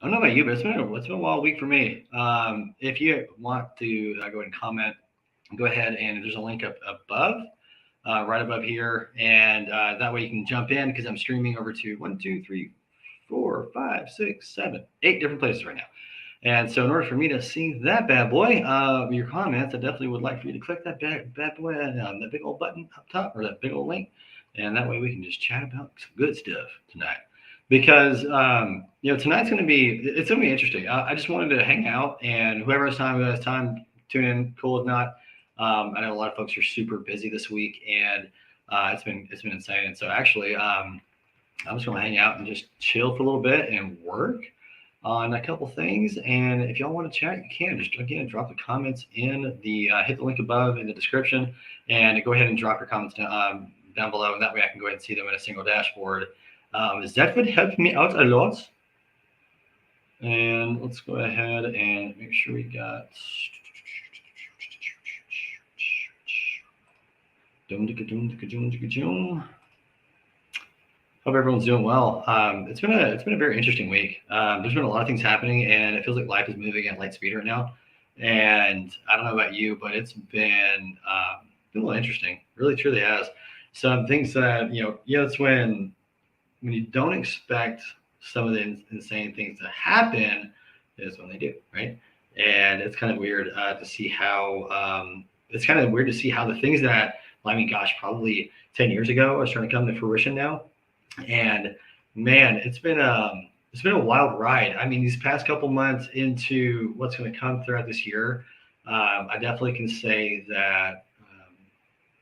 I don't know about you, but it's been a wild week for me. If you want to go ahead and comment, go ahead and there's a link up above, right above here, and that way you can jump in because I'm streaming over to one, two, three, four, five, six, seven, eight different places right now. And so, in order for me to see that bad boy, your comments, I definitely would like for you to click that bad boy, that big old button up top, or that big old link, and that way we can just chat about some good stuff tonight. Because tonight's going to be it's going to be interesting. I just wanted to hang out, and who has time, tune in. Cool, if not, I know a lot of folks are super busy this week, and it's been insane. And so, actually, I'm just going to hang out and just chill for a little bit and work on a couple things. And if y'all want to chat, you can just again drop the comments in the hit the link above in the description, and go ahead and drop your comments down below, and that way I can go ahead and see them in a single dashboard. That would help me out a lot. And let's go ahead and make sure we got. Hope everyone's doing well. It's been a very interesting week. There's been a lot of things happening, and it feels like life is moving at light speed right now. And I don't know about you, but it's been a little interesting. Really, truly has. Some things that it's when you don't expect some of the insane things to happen is when they do, right? And it's kind of weird to see how it's kind of weird to see how the things that, I mean, gosh, probably 10 years ago are starting to come to fruition now. And man, it's been a wild ride. I mean, these past couple months into what's going to come throughout this year, I definitely can say that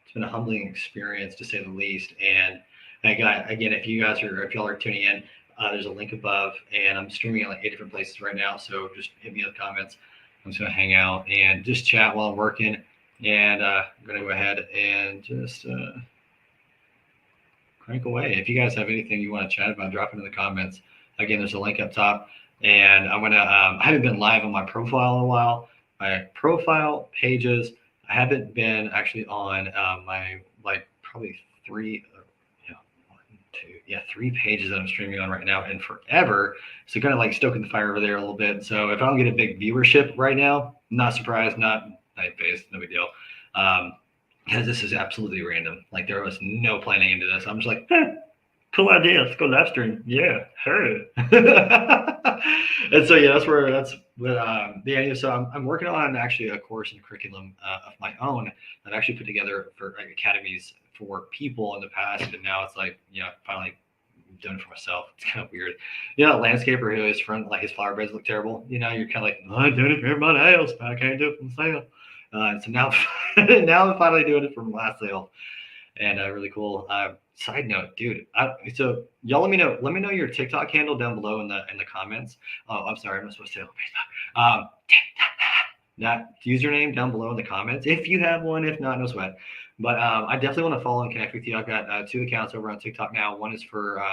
it's been a humbling experience to say the least. And again, if y'all are tuning in, there's a link above, and I'm streaming in like eight different places right now. So just hit me in the comments. I'm just gonna hang out and just chat while I'm working, and I'm gonna go ahead and just crank away. If you guys have anything you want to chat about, drop it in the comments. Again, there's a link up top, and I'm gonna. I haven't been live on my profile in a while. My profile pages. I haven't been actually on my like probably three, one, two, yeah, three pages that I'm streaming on right now in forever. So kind of like stoking the fire over there a little bit. So if I don't get a big viewership right now, not surprised, not night based, no big deal. Um, because this is absolutely random. Like there was no planning into this. I'm just like, cool idea. Let's go live stream. Yeah, heard it. And so yeah, that's what yeah. So I'm working on actually a course and curriculum of my own that I've actually put together for like academies for people in the past, and now it's like finally doing it for myself. It's kind of weird. A landscaper who his front like his flower beds look terrible. You're kind of like, oh, I'm doing it for everybody else, but I can't do it for myself. And so now, now I'm finally doing it for my last sale, and really cool. Side note, dude. So y'all let me know. Let me know your TikTok handle down below in the comments. Oh, I'm sorry, I'm not supposed to say Facebook. That username down below in the comments if you have one. If not, no sweat. But I definitely want to follow and connect with you. I've got two accounts over on TikTok now. One is for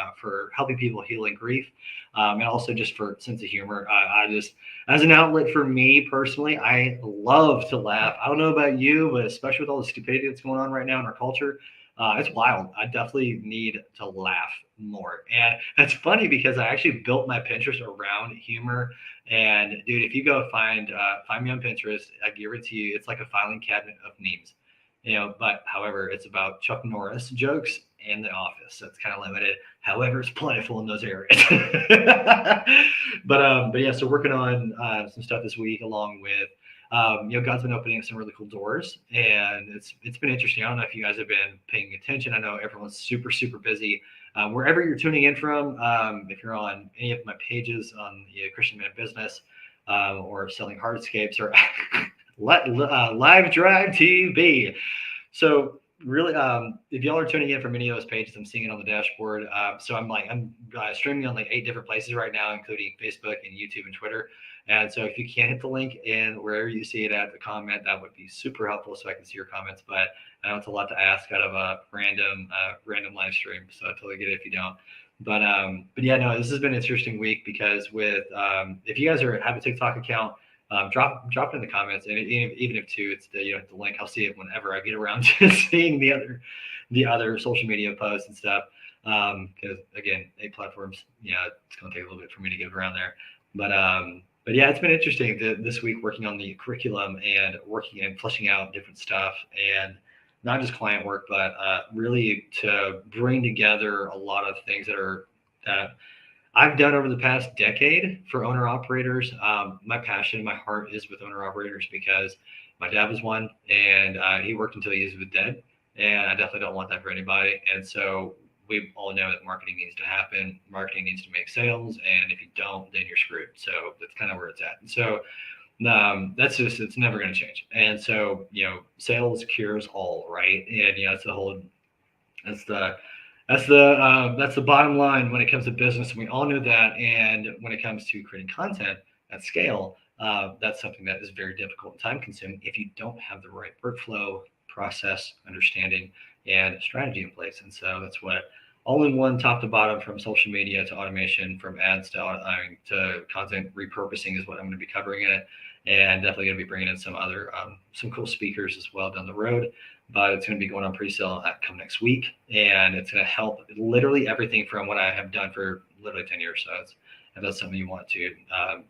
helping people healing grief, and also just for sense of humor. I just as an outlet for me personally, I love to laugh. I don't know about you, but especially with all the stupidity that's going on right now in our culture, it's wild. I definitely need to laugh more. And it's funny because I actually built my Pinterest around humor. And dude, if you go find me on Pinterest, I guarantee you, it's like a filing cabinet of memes. But however, it's about Chuck Norris jokes and The Office, so it's kind of limited. However, it's plentiful in those areas. But yeah, so working on some stuff this week, along with God's been opening some really cool doors, and it's been interesting. I don't know if you guys have been paying attention. I know everyone's super super busy. Wherever you're tuning in from, if you're on any of my pages on the Christian Man Business or Selling Hardscapes or Live Drive TV. So really, if y'all are tuning in from any of those pages, I'm seeing it on the dashboard. So I'm streaming on like eight different places right now, including Facebook and YouTube and Twitter. And so if you can hit the link in wherever you see it at the comment, that would be super helpful so I can see your comments. But I know it's a lot to ask out of a random live stream, so I totally get it if you don't. But yeah, no, this has been an interesting week because with if you guys have a TikTok account, drop it in the comments, and even if it's the link, I'll see it whenever I get around to seeing the other social media posts and stuff. Because again, 8 platforms, it's gonna take a little bit for me to get around there. But yeah, it's been interesting this week working on the curriculum and working and fleshing out different stuff, and not just client work, but really to bring together a lot of things that I've done over the past decade for owner operators. My passion, my heart is with owner operators because my dad was one, and he worked until he was dead, and I definitely don't want that for anybody. And so we all know that marketing needs to happen. Marketing needs to make sales, and if you don't, then you're screwed. So that's kind of where it's at. And so that's just it's never going to change. And so sales cures all, right? And that's the whole that's the that's the bottom line when it comes to business, and we all know that. And when it comes to creating content at scale, that's something that is very difficult and time consuming if you don't have the right workflow, process, understanding, and strategy in place. And so that's what all in one, top to bottom, from social media to automation, from ads to content repurposing is what I'm going to be covering in it, and definitely going to be bringing in some other some cool speakers as well down the road. But it's going to be going on pre-sale come next week, and it's going to help literally everything from what I have done for literally 10 years. So if that's something you want to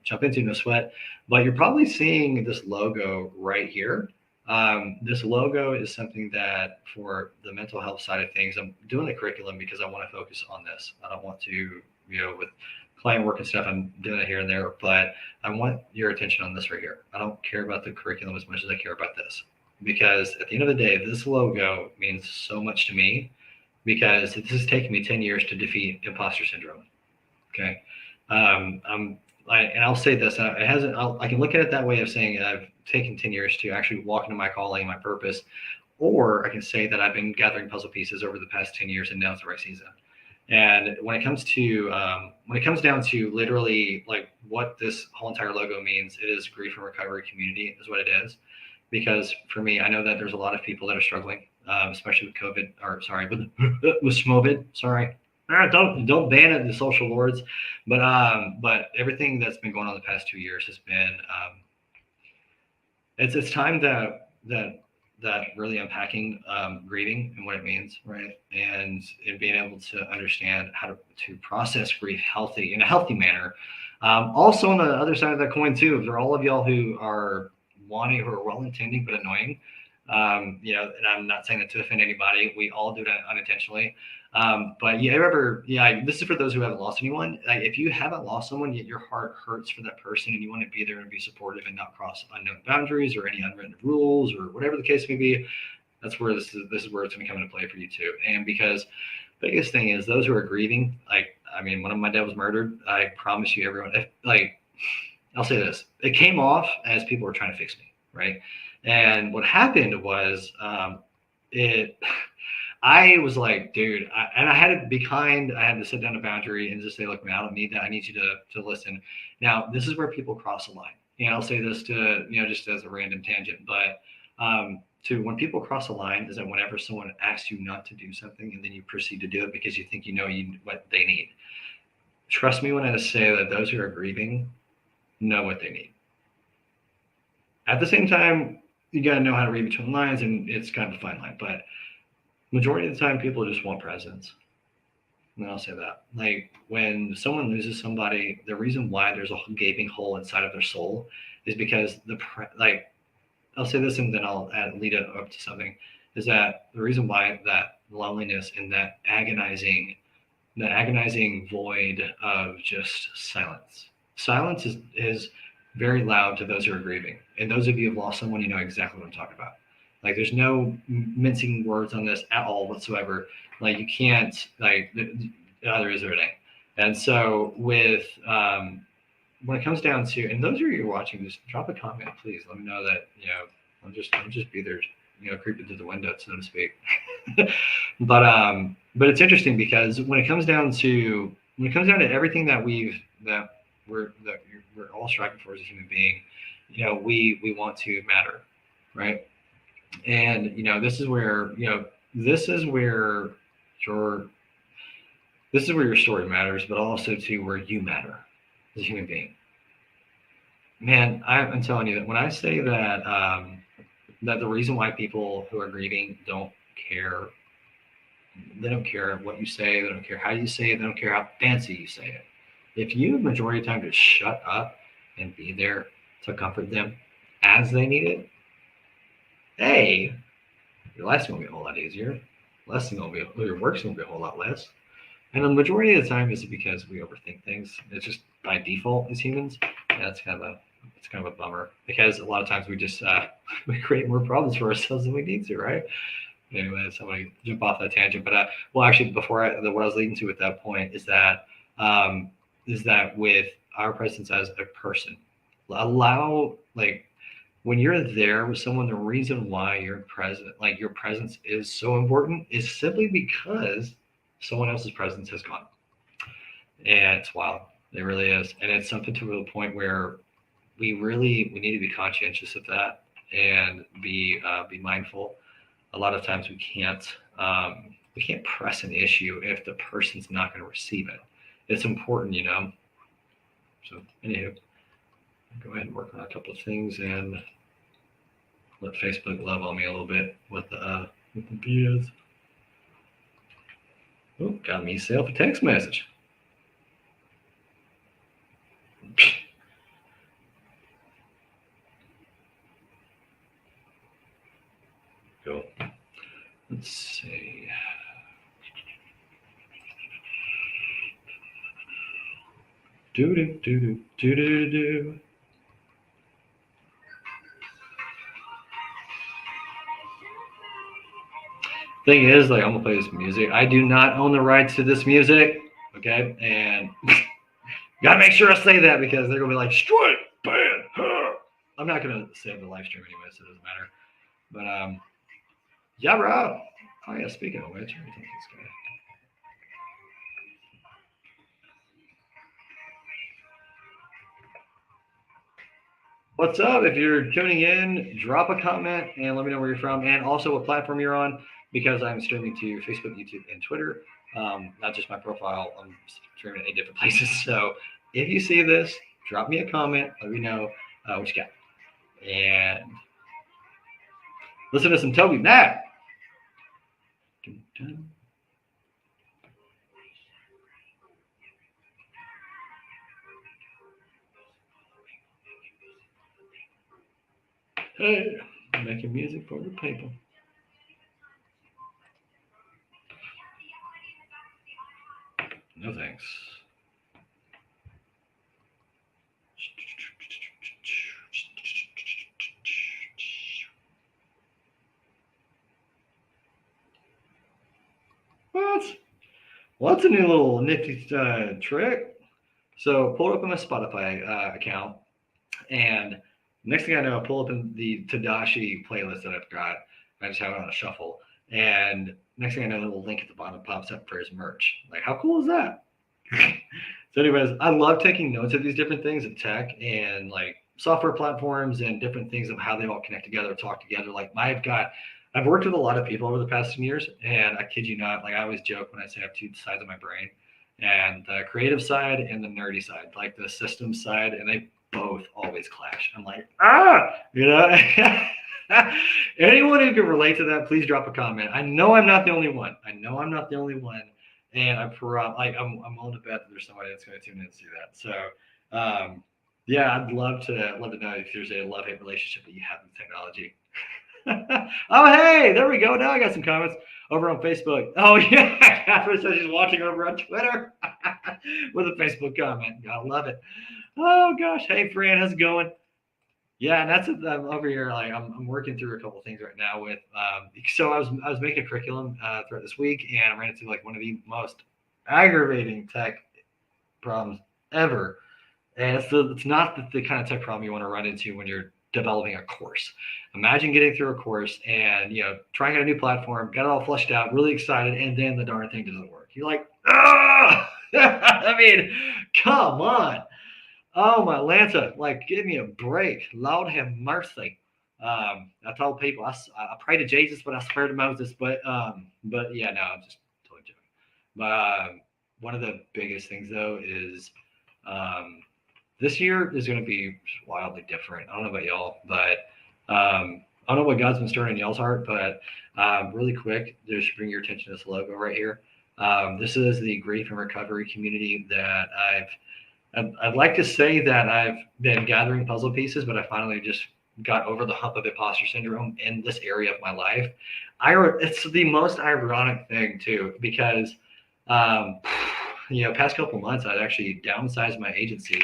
jump into, no sweat. But you're probably seeing this logo right here. This logo is something that for the mental health side of things, I'm doing the curriculum because I want to focus on this. I don't want to, with client work and stuff, I'm doing it here and there, but I want your attention on this right here. I don't care about the curriculum as much as I care about this, because at the end of the day, this logo means so much to me because this has taken me 10 years to defeat imposter syndrome. Okay. And I'll say this, it hasn't, I can look at it that way of saying I've taken 10 years to actually walk into my calling, my purpose, or I can say that I've been gathering puzzle pieces over the past 10 years and now it's the right season. And when it comes down to literally like what this whole entire logo means, it is grief and recovery community is what it is. Because for me, I know that there's a lot of people that are struggling, especially with COVID, or sorry, with Schmovid, sorry. Don't ban it, the social lords, but everything that's been going on the past 2 years has been it's time that really unpacking grieving and what it means, right, and being able to understand how to process grief in a healthy manner. Also, on the other side of that coin too, for all of y'all who are well-intending but annoying, and I'm not saying that to offend anybody. We all do that unintentionally. But this is for those who haven't lost anyone. Like, if you haven't lost someone, yet your heart hurts for that person and you want to be there and be supportive and not cross unknown boundaries or any unwritten rules or whatever the case may be, that's where this is where it's going to come into play for you too. And because the biggest thing is those who are grieving, when my dad was murdered, I promise you, everyone, I'll say this, it came off as people were trying to fix me, right? And what happened was I was like, dude, I had to be kind. I had to set down a boundary and just say, look, man, I don't need that. I need you to listen. Now, this is where people cross the line. And I'll say this to, just as a random tangent, but to when people cross the line is that whenever someone asks you not to do something and then you proceed to do it because you think what they need. Trust me when I say that those who are grieving know what they need. At the same time, you got to know how to read between the lines, and it's kind of a fine line, but majority of the time people just want presence. And I'll say that, like, when someone loses somebody, the reason why there's a gaping hole inside of their soul is because I'll say this and then I'll lead it up to something, is that the reason why that loneliness and that agonizing void of just silence is very loud to those who are grieving. And those of you who have lost someone, you know exactly what I'm talking about. Like, there's no mincing words on this at all whatsoever. Like, you can't, there is everything. And so with when it comes down to, and those of you who are watching, just drop a comment, please. Let me know that, I'll just be there, creeping through the window, so to speak. But it's interesting because when it comes down to everything that we're all striving for as a human being, we want to matter, right? And this is where your story matters, but also to where you matter as a human being. Man, I'm telling you that when I say that that the reason why people who are grieving don't care, they don't care what you say, they don't care how you say it, they don't care how fancy you say it. if you majority of the time just shut up and be there to comfort them as they need it, A, your life's gonna be a whole lot easier. Your work's gonna be a whole lot less. And the majority of the time is because we overthink things. It's just by default as humans. And that's it's kind of a bummer because a lot of times we just we create more problems for ourselves than we need to, right? Anyway, so I'm gonna jump off that tangent. But well, actually, what I was leading to at that point um, is that with our presence as a person, allow like when you're there with someone, the reason why you're present, like your presence is so important, is simply because someone else's presence has gone, and it's wild. It really is, and it's something to the point where we need to be conscientious of that and be mindful. A lot of times we can't press an issue if the person's not going to receive it. It's important, you know. So anywho, go ahead and work on a couple of things and let Facebook love on me a little bit with the BS. Oh, got me self a text message. Go. Let's see. Do do do do do do do. Thing is, like, I'm gonna play this music. I do not own the rights to this music, okay? And gotta make sure I say that because they're gonna be like, strike, ban, huh. I'm not gonna save the live stream anyway, so it doesn't matter. But yeah, bro. Oh yeah, speaking of which, let me take this guy. What's up? If you're tuning in, drop a comment and let me know where you're from and also what platform you're on because I'm streaming to Facebook, YouTube, and Twitter. Not just my profile, I'm streaming at 8 different places. So if you see this, drop me a comment. Let me know what you got. And listen to some Toby Mac. Hey, making music for the people. No thanks. What? What's a new little nifty trick? So pull it up on my Spotify account, and next thing I know, I pull up in the Tadashi playlist that I've got. I just have it on a shuffle, and next thing I know, a little link at the bottom pops up for his merch. Like, how cool is that? So, anyways, I love taking notes of these different things of tech and like software platforms and different things of how they all connect together, talk together. Like, I've worked with a lot of people over the past 10 years, and I kid you not, like I always joke when I say I have two sides of my brain, and the creative side and the nerdy side, like the system side, and they both always clash. I'm like, you know. Anyone who can relate to that, please drop a comment. I know I'm not the only one. And I'm willing to bet that there's somebody that's going to tune in and see that. So, yeah, I'd love to know if there's a love-hate relationship that you have with technology. Oh, hey, there we go. Now I got some comments over on Facebook. Oh, yeah, Catherine says she's watching over on Twitter with a Facebook comment. Gotta love it. Oh gosh, hey Fran, how's it going? Yeah, and that's it. I'm over here. Like I'm working through a couple of things right now with. So I was making a curriculum throughout this week, and I ran into like one of the most aggravating tech problems ever. And it's not the kind of tech problem you want to run into when you're developing a course. Imagine getting through a course and trying out a new platform, got it all fleshed out, really excited, and then the darn thing doesn't work. You're like, ah! I mean, come on. Oh my Lanta, like give me a break. Lord have mercy. I told people I pray to Jesus, but I swear to Moses. But yeah, no, I'm just totally joking. But one of the biggest things though is this year is going to be wildly different. I don't know about y'all, but I don't know what God's been stirring in y'all's heart. But really quick, just bring your attention to this logo right here. This is the grief and recovery community that I'd like to say that I've been gathering puzzle pieces, but I finally just got over the hump of imposter syndrome in this area of my life. It's the most ironic thing too, because um, past couple months I'd actually downsized my agency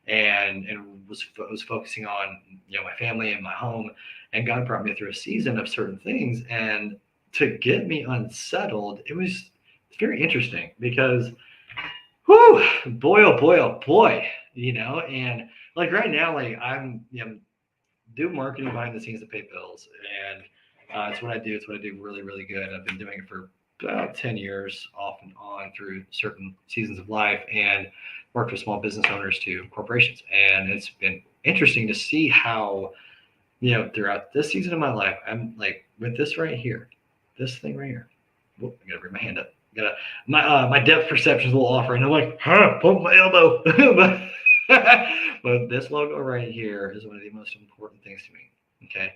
and was focusing on my family and my home, and God brought me through a season of certain things, and to get me unsettled, it's very interesting because whew, boy, oh boy, oh boy, and like right now, like I'm, do marketing behind the scenes to pay bills, and it's what I do. It's what I do really, really good. I've been doing it for about 10 years, off and on through certain seasons of life, and worked with small business owners to corporations. And it's been interesting to see how, throughout this season of my life, I'm like with this right here, this thing right here. Whoop, I gotta bring my hand up. My depth perception is a little off right now. I'm like, pump my elbow. But this logo right here is one of the most important things to me. Okay.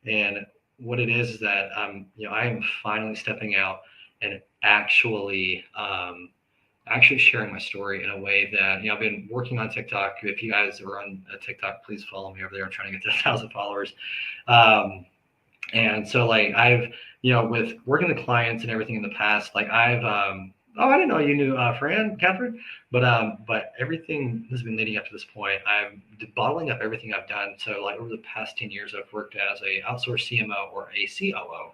And what it is that I am finally stepping out and actually sharing my story in a way that, I've been working on TikTok. If you guys are on TikTok, please follow me over there. I'm trying to get to 1,000 followers. And so like I've, with working with clients and everything in the past, like I've, oh, I didn't know you knew Catherine, but everything has been leading up to this point. I'm bottling up everything I've done. So like over the past 10 years, I've worked as a outsourced CMO or a COO.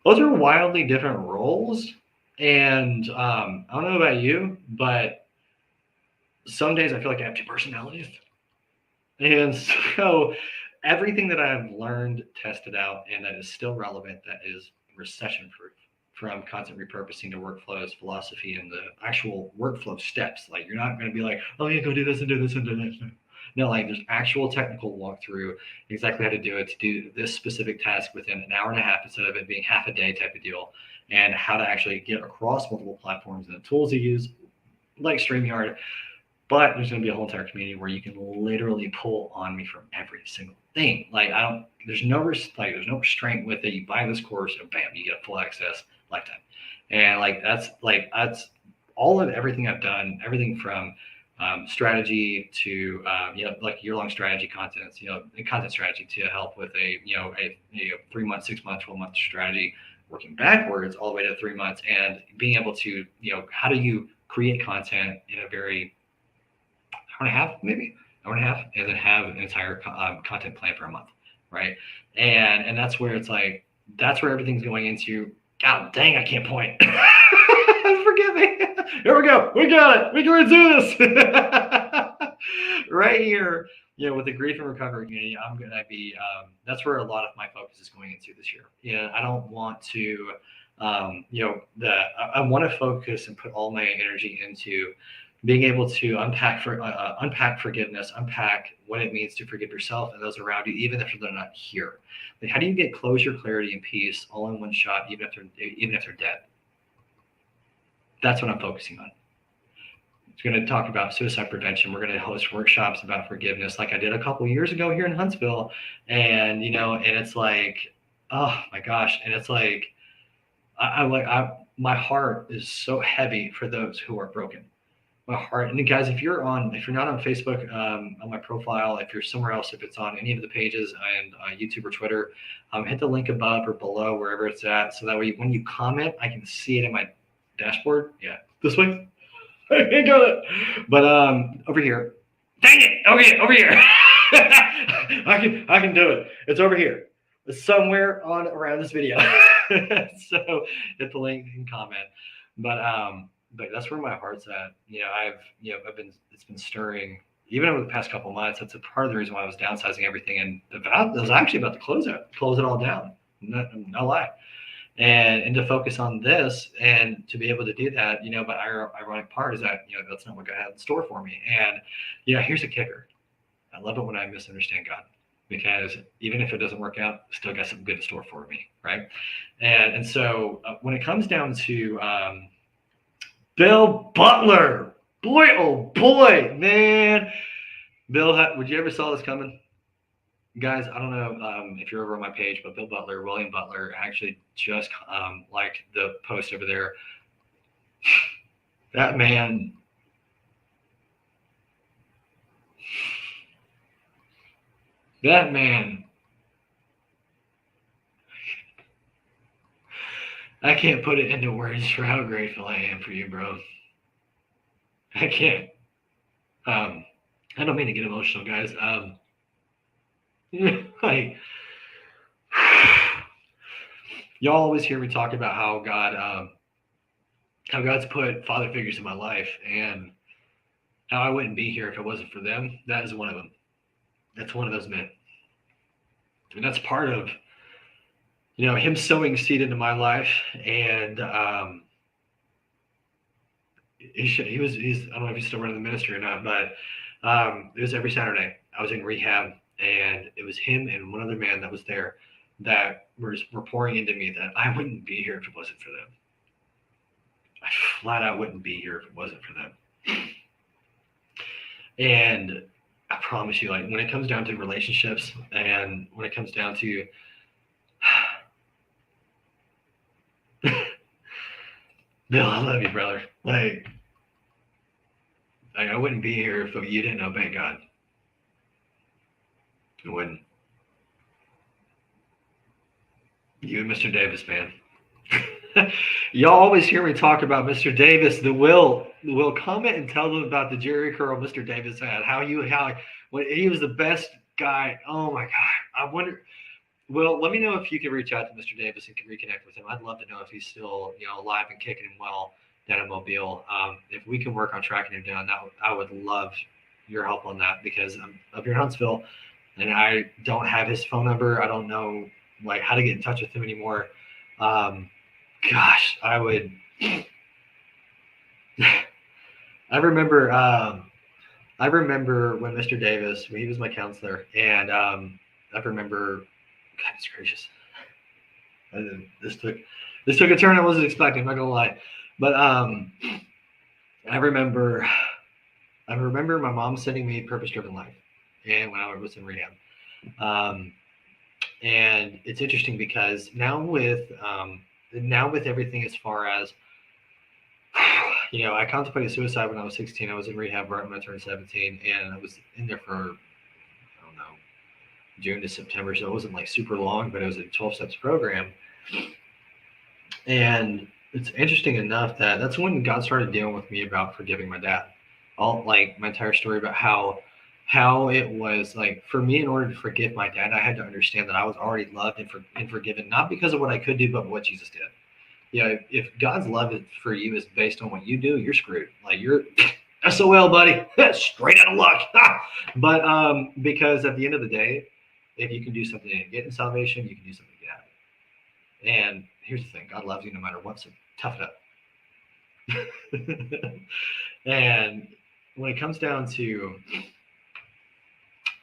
Those are wildly different roles. And I don't know about you, but some days I feel like I have two personalities. And so everything that I've learned, tested out, and that is still relevant, that is recession proof, from content repurposing to workflows, philosophy, and the actual workflow steps. Like you're not going to be like, oh, yeah, go do this and do this and do this. No, like there's actual technical walkthrough, exactly how to do it, to do this specific task within an hour and a half instead of it being half a day type of deal, and how to actually get across multiple platforms and the tools to use, like StreamYard. But there's going to be a whole entire community where you can literally pull on me from every single thing. Like there's no restraint with it. You buy this course and bam, you get full access lifetime. And that's all of everything I've done, everything from strategy to like year-long strategy content, content strategy to help with a 3-month, 6-month, 12-month strategy, working backwards all the way to 3 months, and being able to how do you create content in a very hour and a half, and then have an entire content plan for a month, right? And that's where it's like that's where everything's going into. God dang, I can't point. Forgive me. Here we go. We got it. We're going to do this. Right here, with the grief and recovery community, I'm going to be, that's where a lot of my focus is going into this year. I don't want to, I want to focus and put all my energy into being able to unpack forgiveness, unpack what it means to forgive yourself and those around you, even if they're not here. Like, how do you get closure, clarity, and peace all in one shot, even if they're dead? That's what I'm focusing on. We're going to talk about suicide prevention. We're going to host workshops about forgiveness, like I did a couple years ago here in Huntsville, and and it's like, oh my gosh, and it's like, my heart is so heavy for those who are broken. My heart. And guys, if you're not on Facebook, on my profile, if you're somewhere else, if it's on any of the pages and YouTube or Twitter, hit the link above or below, wherever it's at, so that way when you comment, I can see it in my dashboard. Yeah, this way. I got it. But over here. Dang it! Over here. I can do it. It's over here. It's somewhere around this video. So hit the link and comment. But that's where my heart's at. It's been stirring even over the past couple of months. That's a part of the reason why I was downsizing everything, and I was actually about to close it all down. No lie. And to focus on this and to be able to do that, but our ironic part is that, that's not what God had in store for me. And, here's a kicker. I love it when I misunderstand God, because even if it doesn't work out, still got something good in store for me. Right. And so when it comes down to, Bill Butler, boy, oh boy, man. Bill, would you ever saw this coming? Guys, I don't know if you're over on my page, but William Butler, actually just liked the post over there. That man, That man, I can't put it into words for how grateful I am for you, bro. I can't. Um, I don't mean to get emotional, guys. Like, y'all always hear me talk about how God's put father figures in my life, and how I wouldn't be here if it wasn't for them. That is one of them. That's one of those men, and that's part of him sowing seed into my life. And he's I don't know if he's still running the ministry or not, but it was every Saturday. I was in rehab, and it was him and one other man that was there that were pouring into me that I wouldn't be here if it wasn't for them. I flat out wouldn't be here if it wasn't for them. And I promise you, like when it comes down to relationships, and when it comes down to Bill, I love you, brother. Like I wouldn't be here if you didn't obey God. I wouldn't. You and Mr. Davis, man. Y'all always hear me talk about Mr. Davis. The will comment and tell them about the Jerry curl Mr. Davis had. How when he was the best guy. Oh my God. I wonder. Well, let me know if you can reach out to Mr. Davis and can reconnect with him. I'd love to know if he's still alive and kicking and well down in Mobile. If we can work on tracking him down, I would love your help on that, because I'm up here in Huntsville and I don't have his phone number. I don't know like how to get in touch with him anymore. Gosh, I would. I remember. I remember when Mr. Davis, when he was my counselor, and I remember. Goodness gracious, this took a turn I wasn't expecting. I'm not gonna lie, but I remember my mom sending me Purpose Driven Life, and when I was in rehab, and it's interesting because now with everything as far as I contemplated suicide when I was 16. I was in rehab right when I turned 17, and I was in there for, I don't know, June to September, so it wasn't like super long, but it was a 12 steps program. And it's interesting enough that that's when God started dealing with me about forgiving my dad. All like my entire story about how it was like for me, in order to forgive my dad, I had to understand that I was already loved and forgiven, not because of what I could do, but what Jesus did. If God's love for you is based on what you do, you're screwed. Like you're SOL, buddy, straight out of luck. But because at the end of the day, if you can do something to get in salvation, you can do something to get out of it. And here's the thing: God loves you no matter what. So tough it up. And when it comes down to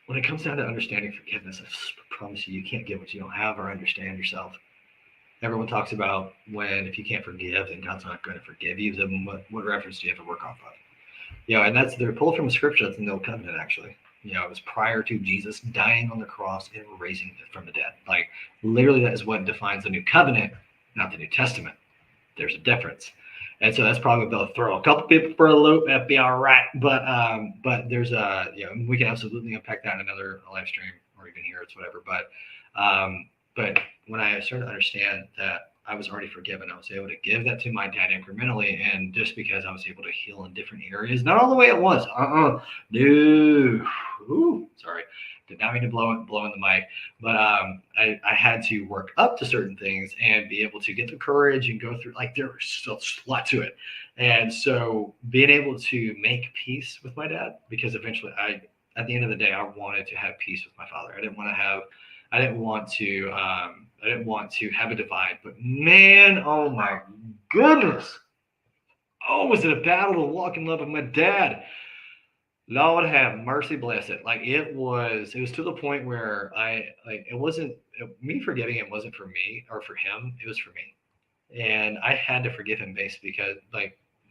understanding forgiveness, I promise you, you can't give what you don't have or understand yourself. Everyone talks about if you can't forgive, then God's not going to forgive you. Then what reference do you have to work off of? And they're pulled from a scripture that's in the Old Covenant, actually. It was prior to Jesus dying on the cross and raising from the dead. Like, literally, that is what defines the New Covenant, not the New Testament. There's a difference. And so that's probably going to throw a couple people for a loop. That'd be all right. But there's we can absolutely unpack that in another live stream or even here. It's whatever. But when I started to understand that I was already forgiven, I was able to give that to my dad incrementally. And just because I was able to heal in different areas, not all the way at once. No. Ooh, sorry. Did not mean to blow in the mic. But I had to work up to certain things and be able to get the courage and go through, like, there was still a lot to it. And so being able to make peace with my dad, because eventually at the end of the day, I wanted to have peace with my father. I didn't want to have a divide, but man, oh my goodness. Oh, was it a battle to walk in love with my dad? Lord have mercy, bless it. Like it was to the point where it wasn't me forgiving him wasn't for me or for him. It was for me. And I had to forgive him based because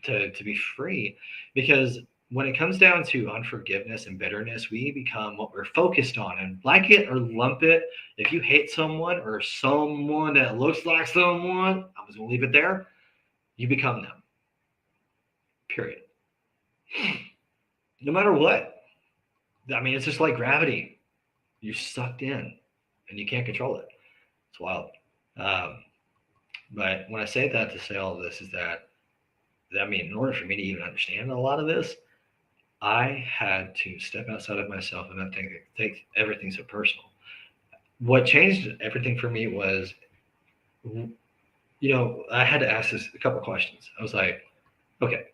to be free, because when it comes down to unforgiveness and bitterness, we become what we're focused on. And like it or lump it, if you hate someone or someone that looks like someone, I'm just going to leave it there, you become them. Period. No matter what. I mean, it's just like gravity. You're sucked in and you can't control it. It's wild. Um, but when I say that to say all of this is that, I mean, in order for me to even understand a lot of this, I had to step outside of myself and not take everything so personal. What changed everything for me was, I had to ask this a couple questions. I was like, okay,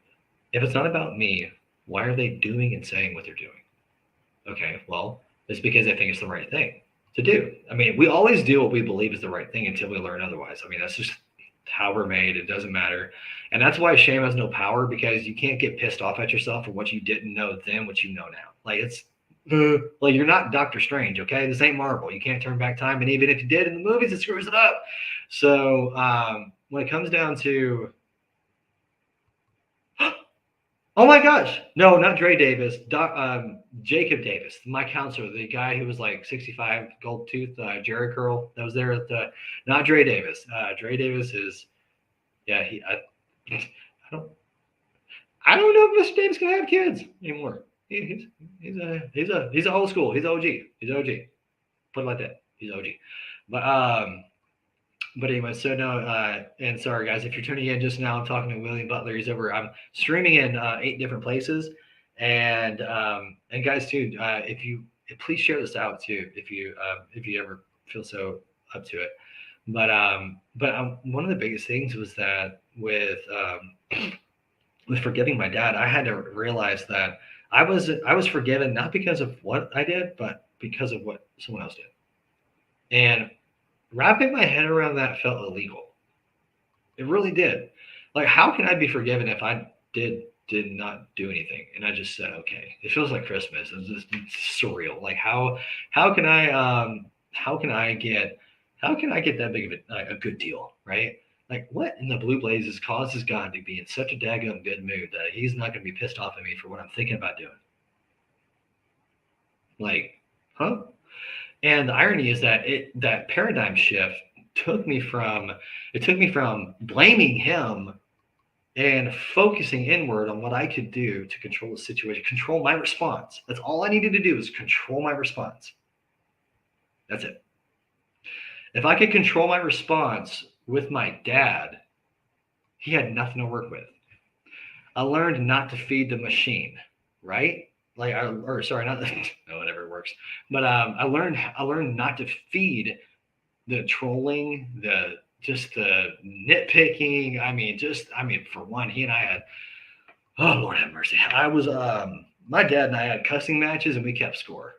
if it's not about me, why are they doing and saying what they're doing? Okay, well, it's because they think it's the right thing to do. I mean, we always do what we believe is the right thing until we learn otherwise. I mean, that's just how we're made. It doesn't matter. And that's why shame has no power, because you can't get pissed off at yourself for what you didn't know then, what you know now. Like, it's like, you're not Doctor Strange, okay? This ain't Marvel. You can't turn back time. And even if you did in the movies, it screws it up. So when it comes down to, oh my gosh. No, not Dre Davis. Jacob Davis, my counselor, the guy who was like 65, gold tooth, Jerry Curl, that was there at the, not Dre Davis. Dre Davis is, yeah, I don't, I don't know if Mr. Davis can have kids anymore. He's a old school. He's OG. He's OG. Put it like that. He's OG. But anyway, so no, and sorry guys, if you're tuning in just now, I'm talking to William Butler. He's over. I'm streaming in 8 different places, and guys too, if you please share this out too, if you ever feel so up to it. But one of the biggest things was that with forgiving my dad, I had to realize that I was forgiven not because of what I did, but because of what someone else did. And wrapping my head around that felt illegal. It really did. Like, how can I be forgiven if I did not do anything and I just said okay? It feels like Christmas. It's surreal. Like, how can I how can I get that big of a good deal, right? Like, what in the blue blazes causes God to be in such a daggone good mood that He's not going to be pissed off at me for what I'm thinking about doing? Like, huh? And the irony is that that paradigm shift took me from blaming him and focusing inward on what I could do to control the situation, control my response. That's all I needed to do, is control my response. That's it. If I could control my response with my dad, he had nothing to work with. I learned not to feed the machine, right? Like, or sorry, not no, whatever works. But I learned not to feed the trolling, the nitpicking. I mean, for one, he and I had, oh Lord have mercy. My dad and I had cussing matches, and we kept score.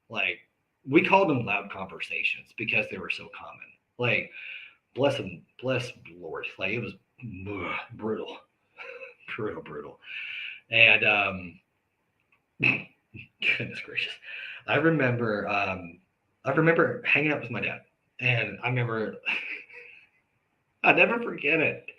Like, we called them loud conversations because they were so common. Like, bless him, bless Lord. Like, it was brutal, brutal. And goodness gracious, I remember hanging out with my dad, and I remember I'll never forget it.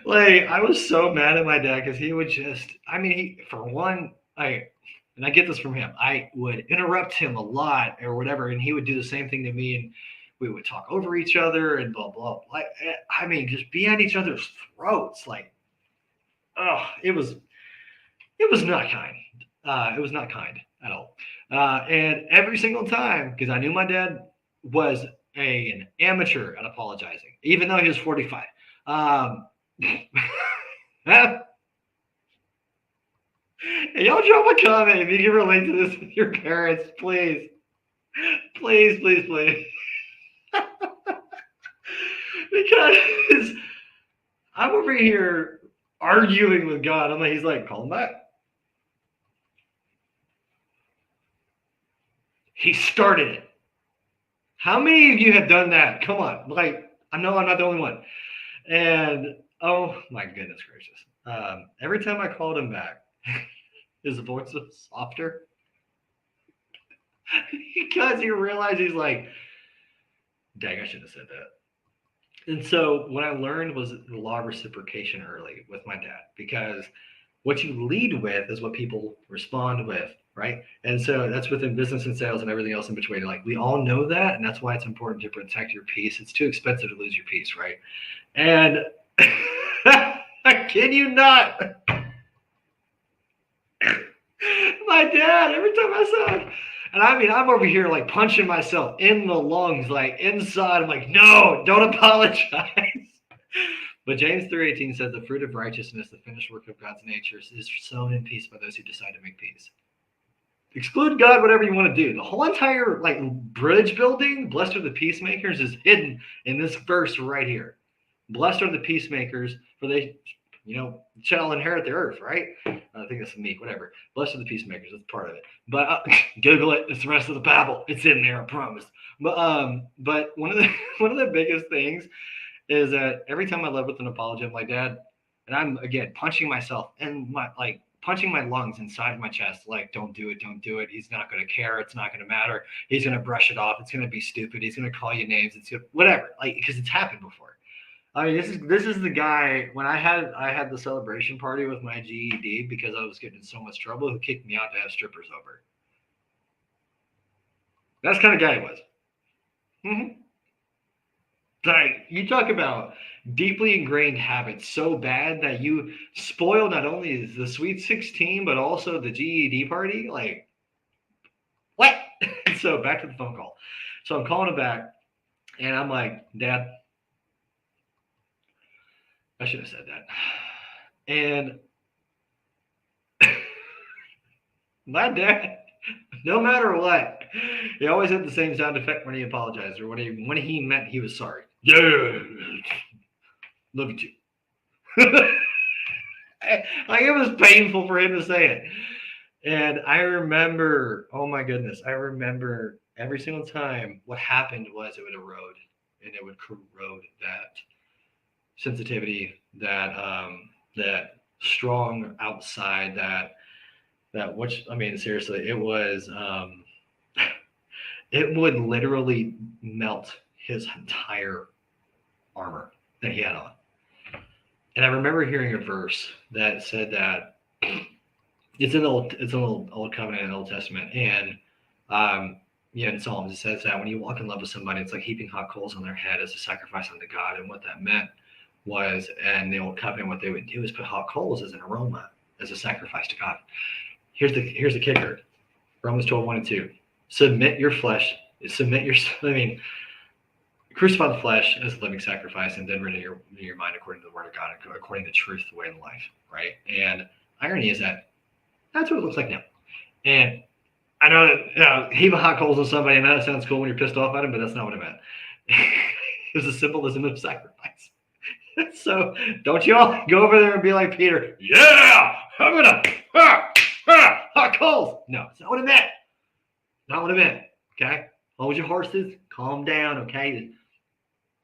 Like, I was so mad at my dad because he would just, I mean, for one, and I get this from him, I would interrupt him a lot or whatever, and he would do the same thing to me, and we would talk over each other and blah, blah. Like, I mean, just be at each other's throats. Like, oh, it was not kind. It was not kind at all. And every single time, because I knew my dad was an amateur at apologizing, even though he was 45. Y'all drop a comment if you can relate to this with your parents, please. Please, please, please. Because I'm over here arguing with God. He's like, call him back. He started it. How many of you have done that? Come on. Like, I know I'm not the only one. And oh my goodness gracious. Every time I called him back, his voice was softer. Because he realized, he's like, dang, I should have said that. And so what I learned was the law of reciprocation early with my dad, because what you lead with is what people respond with, right? And so that's within business and sales and everything else in between. Like, we all know that, and that's why it's important to protect your peace. It's too expensive to lose your peace, right? And can you not? My dad, every time I saw him, And I mean, I'm over here like punching myself in the lungs, like inside. I'm like, no, don't apologize. But James 3:18 says the fruit of righteousness, the finished work of God's nature, is sown in peace by those who decide to make peace. Exclude God, whatever you want to do. The whole entire like bridge building, blessed are the peacemakers, is hidden in this verse right here. Blessed are the peacemakers, for they, shall inherit the earth, right? I think that's Meek, whatever. Blessed are the peacemakers, that's part of it. But Google it, it's the rest of the Bible. It's in there, I promise. But one of the biggest things is that every time I led with an apology, I'm like, Dad, and I'm again punching myself and punching my lungs inside my chest, like, don't do it. He's not going to care. It's not going to matter. He's going to brush it off. It's going to be stupid. He's going to call you names. It's whatever, like, because it's happened before. I mean, this is the guy when I had the celebration party with my GED because I was getting in so much trouble, who kicked me out to have strippers over. That's the kind of guy he was. Like, you talk about deeply ingrained habits so bad that you spoil not only the Sweet 16 but also the GED party. Like, what? So back to the phone call. So I'm calling him back, and I'm like, Dad, I should have said that. And my dad, no matter what, he always had the same sound effect when he apologized or when he meant he was sorry. Yeah, love you too. Like, it was painful for him to say it. And I remember, oh my goodness, I remember every single time what happened was it would erode and it would corrode that sensitivity, that strong outside, which, I mean, seriously, it was, it would literally melt his entire armor that he had on. And I remember hearing a verse that said that it's an old covenant in the Old Testament, and in Psalms it says that when you walk in love with somebody, it's like heaping hot coals on their head as a sacrifice unto God. And what that meant was, and the Old Covenant, what they would do is put hot coals as an aroma, as a sacrifice to God. Here's the kicker: Romans 12:1-2. Crucify the flesh as a living sacrifice, and then renew your mind according to the word of God, according to truth, the way, and life, right? And irony is that that's what it looks like now. And I know that heaping hot coals on somebody, and that sounds cool when you're pissed off at him, but that's not what it meant. It was a symbolism of sacrifice. So don't you all go over there and be like Peter, yeah, I'm gonna hot coals. No, it's not what it meant. Not what it meant. Okay, hold your horses, calm down. Okay,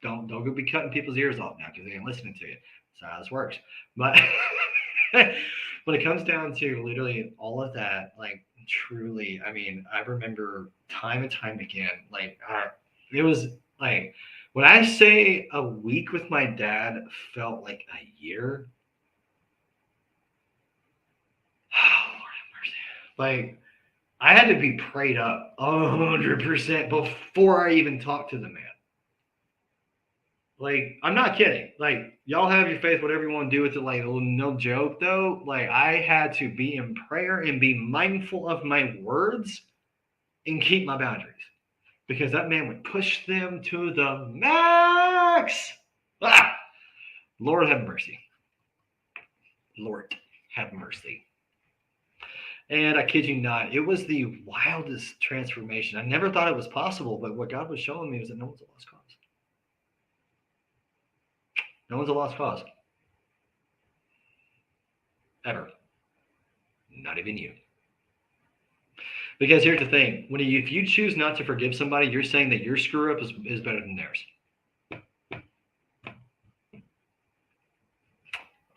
don't go be cutting people's ears off now because they ain't listening to you. That's how this works. But when it comes down to literally all of that, like, truly, I mean, I remember time and time again, like, it was like, when I say a week with my dad felt like a year, oh, Lord have mercy. Like, I had to be prayed up 100% before I even talked to the man. Like, I'm not kidding. Like, y'all have your faith, whatever you want to do with it. Like, no joke, though. Like, I had to be in prayer and be mindful of my words and keep my boundaries, because that man would push them to the max. Lord have mercy. Lord have mercy. And I kid you not, it was the wildest transformation. I never thought it was possible, but what God was showing me was that no one's a lost cause. No one's a lost cause. Ever. Not even you. Because here's the thing. If you choose not to forgive somebody, you're saying that your screw up is better than theirs.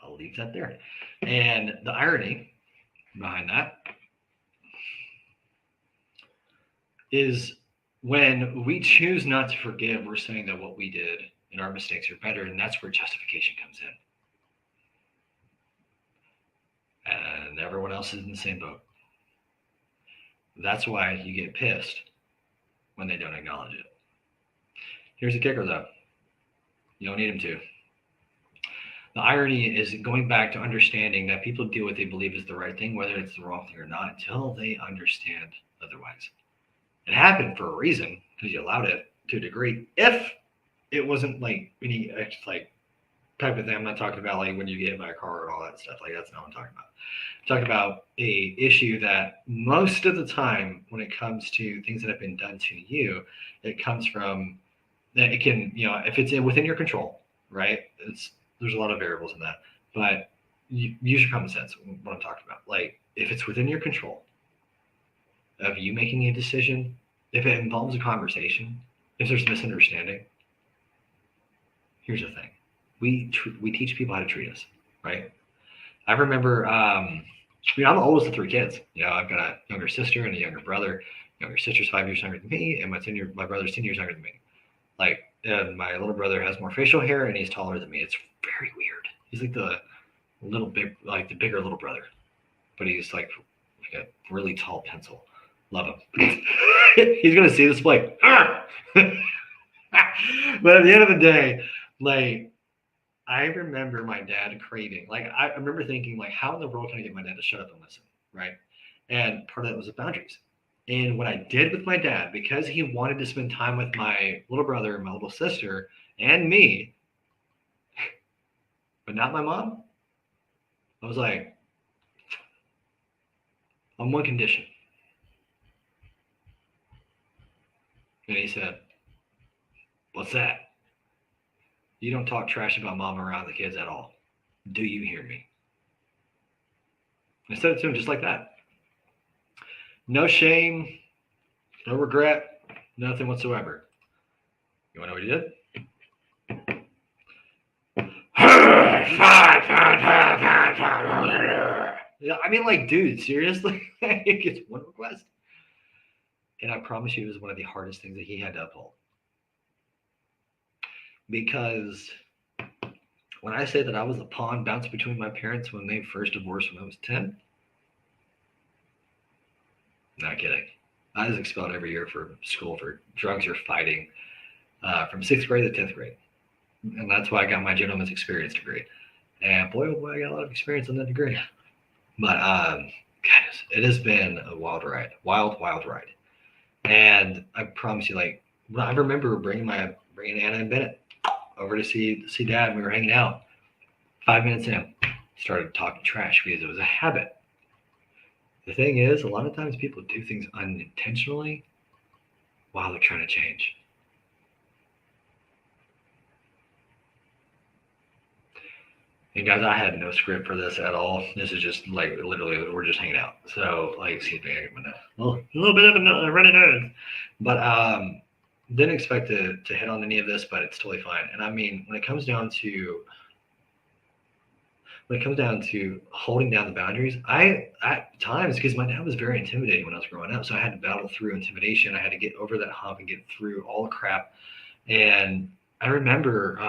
I'll leave that there. And the irony behind that is, when we choose not to forgive, we're saying that what we did and our mistakes are better, and that's where justification comes in. And everyone else is in the same boat. That's why you get pissed when they don't acknowledge it. Here's the kicker, though. You don't need them to. The irony is going back to understanding that people do what they believe is the right thing, whether it's the wrong thing or not, until they understand otherwise. It happened for a reason because you allowed it to a degree. If it wasn't like any like type of thing, I'm not talking about like when you get hit by a car and all that stuff. Like that's not what I'm talking about. I'm talking about a issue that most of the time when it comes to things that have been done to you, it comes from that it can, if it's within your control, right? There's a lot of variables in that, but use your common sense. What I'm talking about, like if it's within your control of you making a decision, if it involves a conversation, if there's misunderstanding, here's the thing: we teach people how to treat us, right? I remember, I'm the oldest of three kids. I've got a younger sister and a younger brother. Younger sister's 5 years younger than me, and my brother's 10 years younger than me. Like, and my little brother has more facial hair, and he's taller than me. It's very weird. He's like the bigger little brother, but he's like a really tall pencil. Love him. He's gonna see this like, but at the end of the day, like, I remember my dad craving. Like, I remember thinking, like, how in the world can I get my dad to shut up and listen, right? And part of that was the boundaries. And what I did with my dad, because he wanted to spend time with my little brother and my little sister and me, but not my mom, I was like, on one condition. And he said, "What's that? You don't talk trash about mom around the kids at all. Do you hear me?" I said it to him just like that. No shame, no regret, nothing whatsoever. You want to know what he did? Yeah, I mean, like, dude, seriously? It gets one request. And I promise you, it was one of the hardest things that he had to uphold. Because when I say that I was a pawn bounced between my parents when they first divorced when I was 10, not kidding. I was expelled every year from school for drugs or fighting from 6th grade to 10th grade. And that's why I got my gentleman's experience degree. And boy, oh boy, I got a lot of experience on that degree. But goodness, it has been a wild ride. Wild ride. And I promise you, like, I remember bringing Anna and Bennett over to see Dad. We were hanging out. 5 minutes in, started talking trash because it was a habit. The thing is, a lot of times people do things unintentionally while they're trying to change. And guys, I had no script for this at all. This is just like literally we're just hanging out. So like, excuse me, I get a little bit of a runny nose, but didn't expect to hit on any of this, but it's totally fine. And I mean, when it comes down to holding down the boundaries, I at times, because my dad was very intimidating when I was growing up, so I had to battle through intimidation. I had to get over that hump and get through all the crap. And I remember.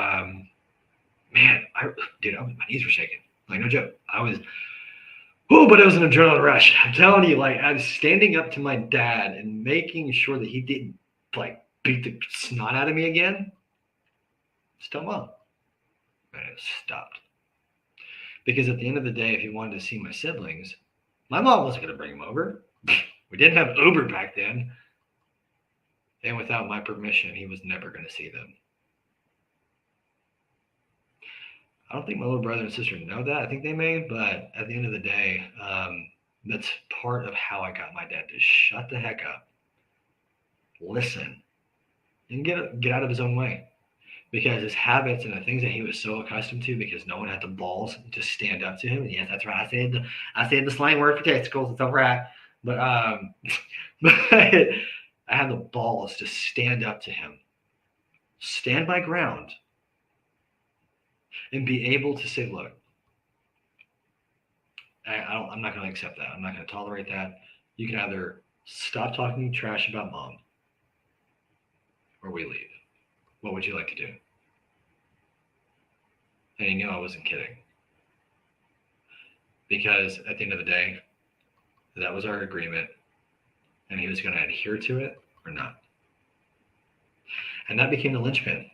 Man, my knees were shaking. Like, no joke. But it was an adrenaline rush. I'm telling you, like, I was standing up to my dad and making sure that he didn't, like, beat the snot out of me again. Still mom. And it stopped. Because at the end of the day, if he wanted to see my siblings, my mom wasn't going to bring them over. We didn't have Uber back then. And without my permission, he was never going to see them. I don't think my little brother and sister know that. I think they may, but at the end of the day, that's part of how I got my dad to shut the heck up, listen, and get out of his own way. Because his habits and the things that he was so accustomed to, because no one had the balls to stand up to him. And yes, that's right. I said the slang word for testicles. It's all right. But but I had the balls to stand up to him, stand my ground, and be able to say, look, I'm not going to accept that. I'm not going to tolerate that. You can either stop talking trash about mom or we leave. What would you like to do? And he knew I wasn't kidding. Because at the end of the day, that was our agreement. And he was going to adhere to it or not. And that became the linchpin.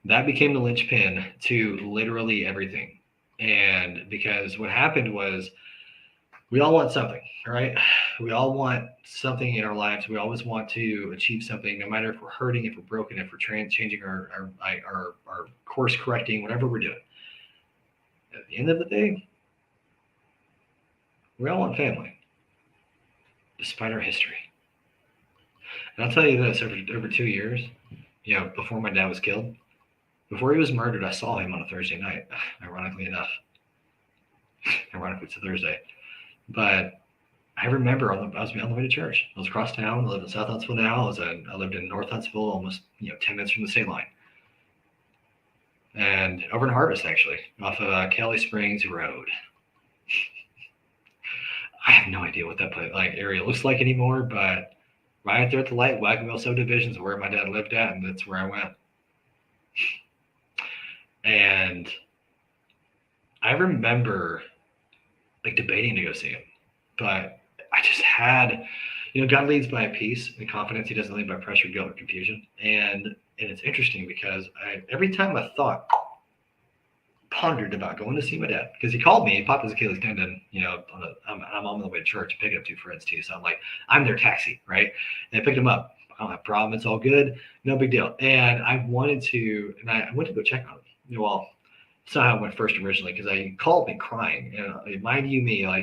That became the linchpin to literally everything. And because what happened was we all want something, right? We all want something in our lives. We always want to achieve something, no matter if we're hurting, if we're broken, if we're changing our course correcting, whatever we're doing. At the end of the day, we all want family, despite our history. And I'll tell you this: over 2 years, before my dad was killed, before he was murdered, I saw him on a Thursday night. Ironically enough, it's a Thursday, but I remember I was on the way to church. I was across town. I lived in South Huntsville now. I lived in North Huntsville, almost 10 minutes from the state line, and over in Harvest actually, off of Kelly Springs Road. I have no idea what that area looks like anymore, but right there at the light, Wagonville subdivision is where my dad lived at, and that's where I went. And I remember debating to go see him, but I just had, God leads by peace and confidence. He doesn't lead by pressure, guilt, or confusion. And it's interesting because every time I pondered about going to see my dad, because he called me, he popped his Achilles tendon, I'm on the way to church, picking up two friends too. So I'm their taxi, right? And I picked him up. I don't have a problem. It's all good. No big deal. And I went to go check on him. Well, that's not how it went first originally, because he called me crying. And mind you, my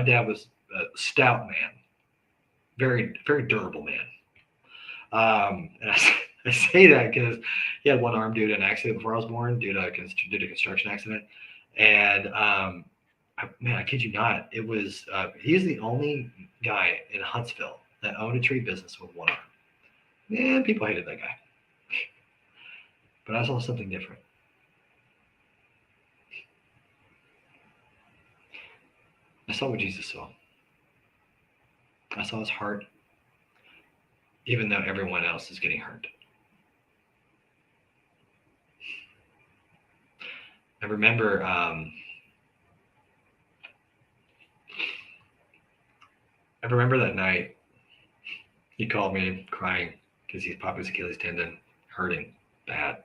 dad was a stout man, very, very durable man. And I say that because he had one arm due to an accident before I was born, due to a construction accident. And I kid you not, it was he's the only guy in Huntsville that owned a tree business with one arm. Man, people hated that guy. But I saw something different. I saw what Jesus saw. I saw his heart, even though everyone else is getting hurt. I remember that night, he called me crying because he's popped his Achilles tendon, hurting bad.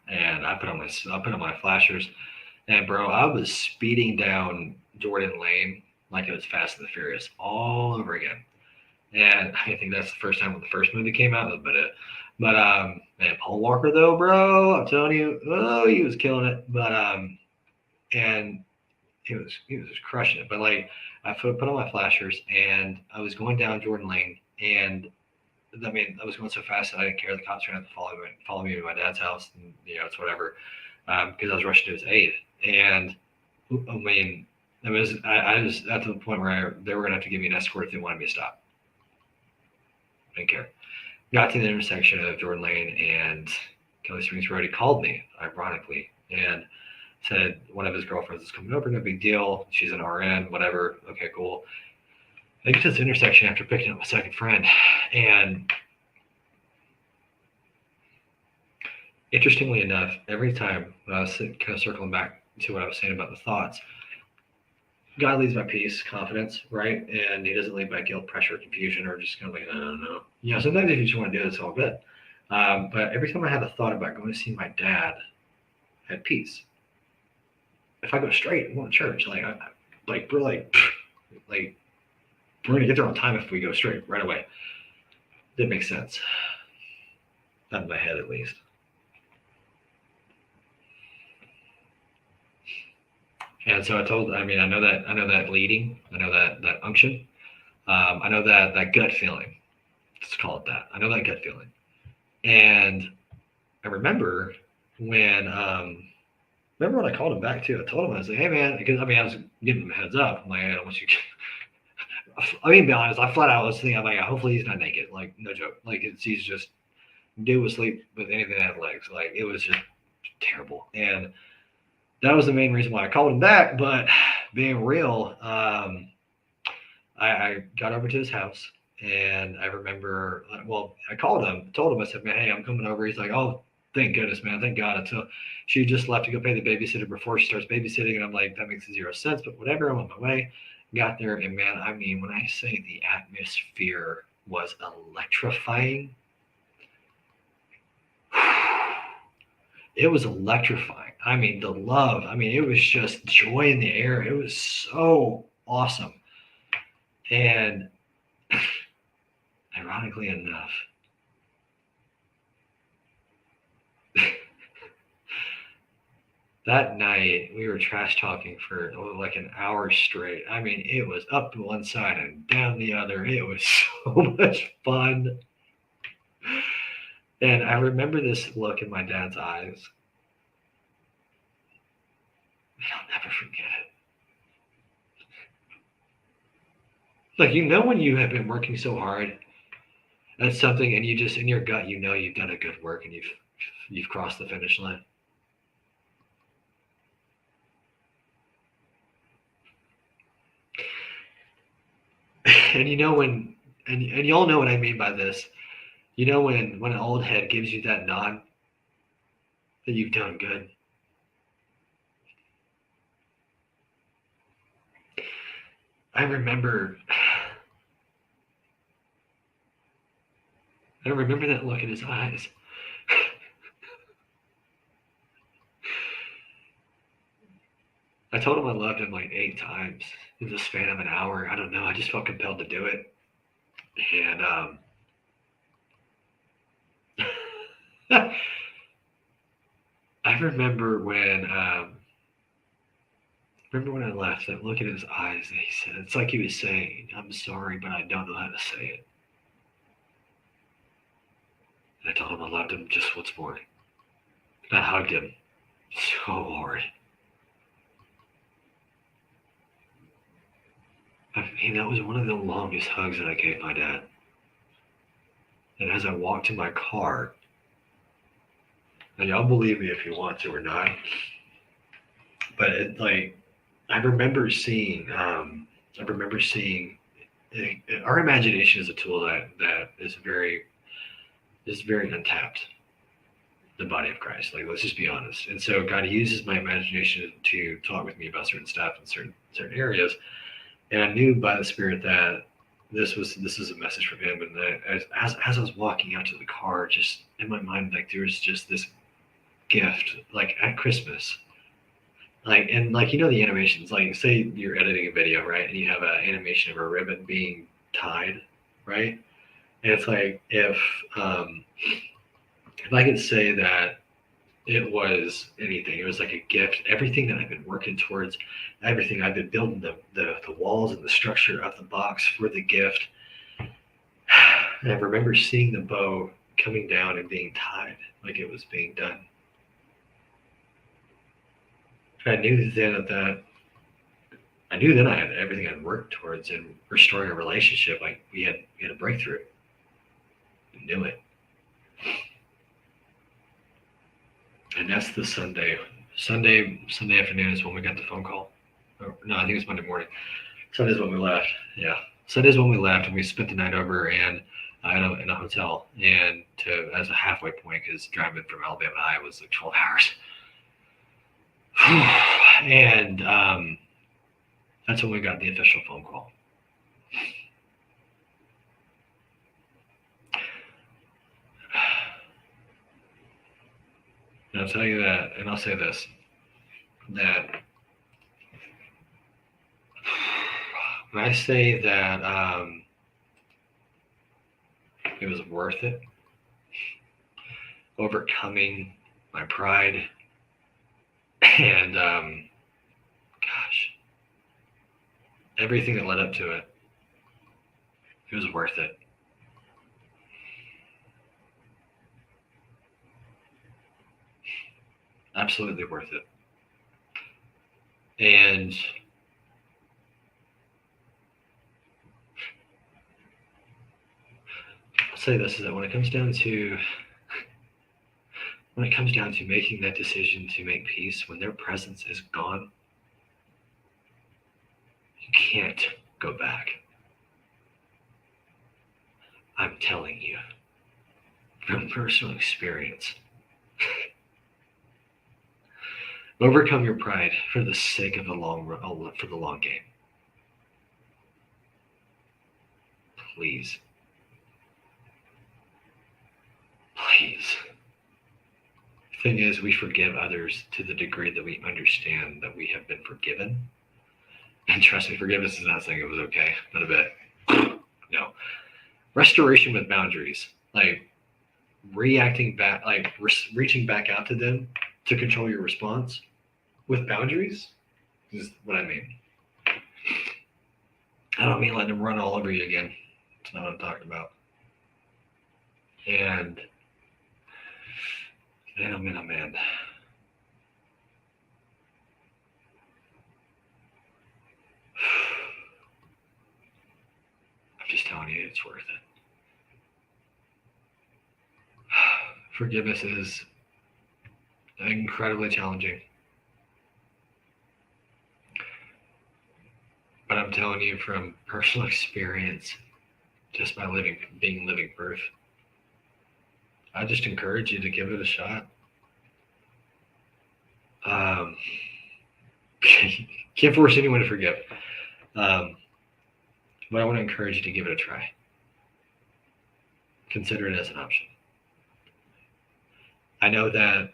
And I put on my flashers, and bro, I was speeding down Jordan Lane like it was Fast and the Furious all over again. And I think that's the first time when the first movie came out. That was about it. But man, Paul Walker though, bro, I'm telling you, he was killing it. But and he was just crushing it. But I put on my flashers, and I was going down Jordan Lane, and I was going so fast that I didn't care. The cops were going to follow me to my dad's house, and it's whatever, because I was rushing to his aid. And I was at the point where they were going to have to give me an escort if they wanted me to stop. I didn't care. Got to the intersection of Jordan Lane and Kelly Springs Road. He called me, ironically, and said one of his girlfriends is coming over. No big deal. She's an RN, whatever. Okay, cool. I get to this intersection after picking up my second friend, and interestingly enough, every time when I was kind of circling back to what I was saying about the thoughts, God leads by peace, confidence, right? And he doesn't lead by guilt, pressure, confusion, or just kind of I don't know. Sometimes if you just want to do it, it's all good. But every time I had a thought about going to see my dad, I had peace. If I go straight, I'm going to church. We're going to get there on time if we go straight right away. Didn't make sense. Not in my head, at least. And so I know that leading, I know that unction, I know that gut feeling. Let's call it that. I know that gut feeling. And I remember when I called him back too. I told him, I was like, hey man, because I was giving him a heads up. I'm like, I don't want you. To be honest, I flat out was thinking, I'm like, hopefully he's not naked. Like, no joke. He's just dude asleep with anything that had legs. It was just terrible. And that was the main reason why I called him back. But being real, I got over to his house, and I remember, I called him, told him, I said, man, hey, I'm coming over. He's like, oh, thank goodness, man. Thank God. Until she just left to go pay the babysitter before she starts babysitting. And I'm like, that makes zero sense, but whatever. I'm on my way. Got there, and man, when I say the atmosphere was electrifying, it was electrifying. I mean, the love. I mean, it was just joy in the air. It was so awesome. And ironically enough, that night we were trash talking for like an hour straight. I mean, it was up to one side and down the other. It was so much fun. And I remember this look in my dad's eyes. I'll never forget it. Like, when you have been working so hard at something and you just in your gut you've done a good work and you've crossed the finish line. And when and y'all know what I mean by this. When an old head gives you that nod that you've done good. I remember that look in his eyes. I told him I loved him like 8 times in the span of an hour. I don't know. I just felt compelled to do it. And I remember when I left, that look in his eyes, and he said, it's like he was saying, I'm sorry, but I don't know how to say it. And I told him I loved him just once more. And I hugged him so hard. I mean, that was one of the longest hugs that I gave my dad. And as I walked to my car, and y'all believe me if you want to or not, but I remember seeing, our imagination is a tool that is very untapped. The body of Christ. Like, let's just be honest. And so God uses my imagination to talk with me about certain stuff in certain areas. And I knew by the Spirit that this was a message from Him. And that as I was walking out to the car, just in my mind, like there was just this gift, like at Christmas. Like, and like, the animations, like say you're editing a video, right? And you have an animation of a ribbon being tied, right? And it's like if I could say that it was anything, it was like a gift. Everything that I've been working towards, everything I've been building, the walls and the structure of the box for the gift. And I remember seeing the bow coming down and being tied like it was being done. And I knew then I had everything I'd worked towards in restoring a relationship. Like we had a breakthrough. I knew it. And that's the Sunday afternoon is when we got the phone call. No, I think it was Monday morning. Sunday's when we left. Yeah, Sunday's when we left, and we spent the night over in a hotel, and as a halfway point, because driving from Alabama to Iowa was like 12 hours. And that's when we got the official phone call. And I'll tell you that, and I'll say this, that when I say that it was worth it, overcoming my pride, and everything that led up to it, it was worth it. Absolutely worth it. And I'll say this, is that when it comes down to making that decision to make peace, when their presence is gone, you can't go back. I'm telling you from personal experience. Overcome your pride for the sake of the long game. Please. thing is, we forgive others to the degree that we understand that we have been forgiven. And trust me, forgiveness is not saying it was okay, not a bit. No. Restoration with boundaries, like reacting back, like reaching back out to them to control your response with boundaries is what I mean. I don't mean letting them run all over you again. That's not what I'm talking about. And man, oh man, oh man. I'm just telling you, it's worth it. Forgiveness is incredibly challenging. But I'm telling you from personal experience, just by being living proof, I just encourage you to give it a shot. Can't force anyone to forgive. But I want to encourage you to give it a try. Consider it as an option. I know that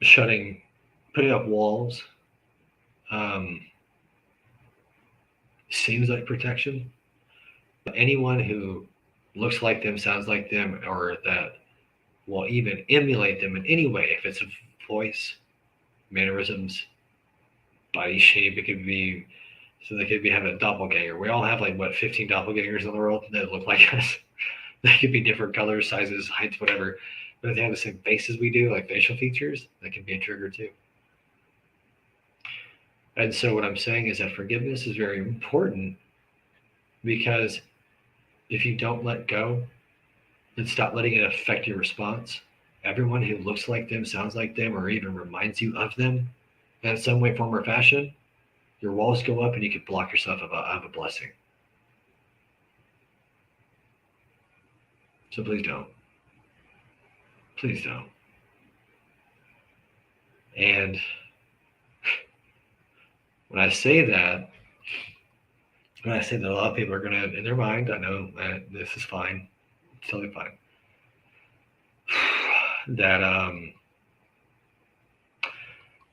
putting up walls seems like protection. But anyone who looks like them, sounds like them, or that will even emulate them in any way, if it's a voice, mannerisms, body shape, it could be, so they could have a doppelganger. We all have 15 doppelgangers in the world that look like us. They could be different colors, sizes, heights, whatever. But if they have the same face as we do, like facial features, that can be a trigger too. And so what I'm saying is that forgiveness is very important, because if you don't let go and stop letting it affect your response, everyone who looks like them, sounds like them, or even reminds you of them in some way, form, or fashion, your walls go up and you could block yourself of a blessing. So please don't. Please don't. And when I say that a lot of people are going to, in their mind, I know that this is fine. It's totally fine. That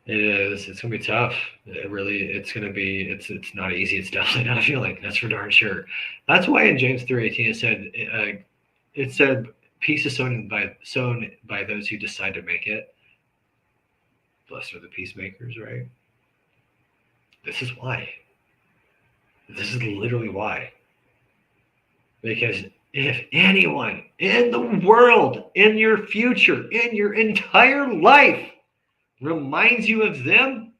it's going to be tough. It's going to be, it's not easy. It's definitely not a feeling. That's for darn sure. That's why in James 3:18 it said, peace is sown by those who decide to make it. Blessed are the peacemakers, right? This is why. This is literally why. Because if anyone in the world, in your future, in your entire life, reminds you of them,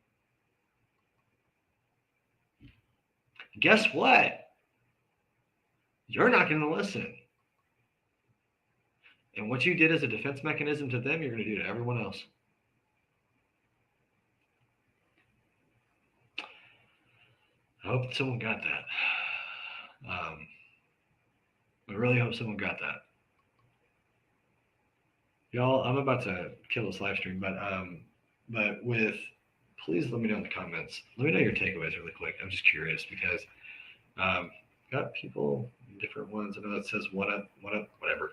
guess what? You're not going to listen. And what you did as a defense mechanism to them, you're going to do to everyone else. I hope someone got that. I really hope someone got that. Y'all, I'm about to kill this live stream, but please let me know in the comments. Let me know your takeaways really quick. I'm just curious because got people, different ones. I know that says one up, whatever.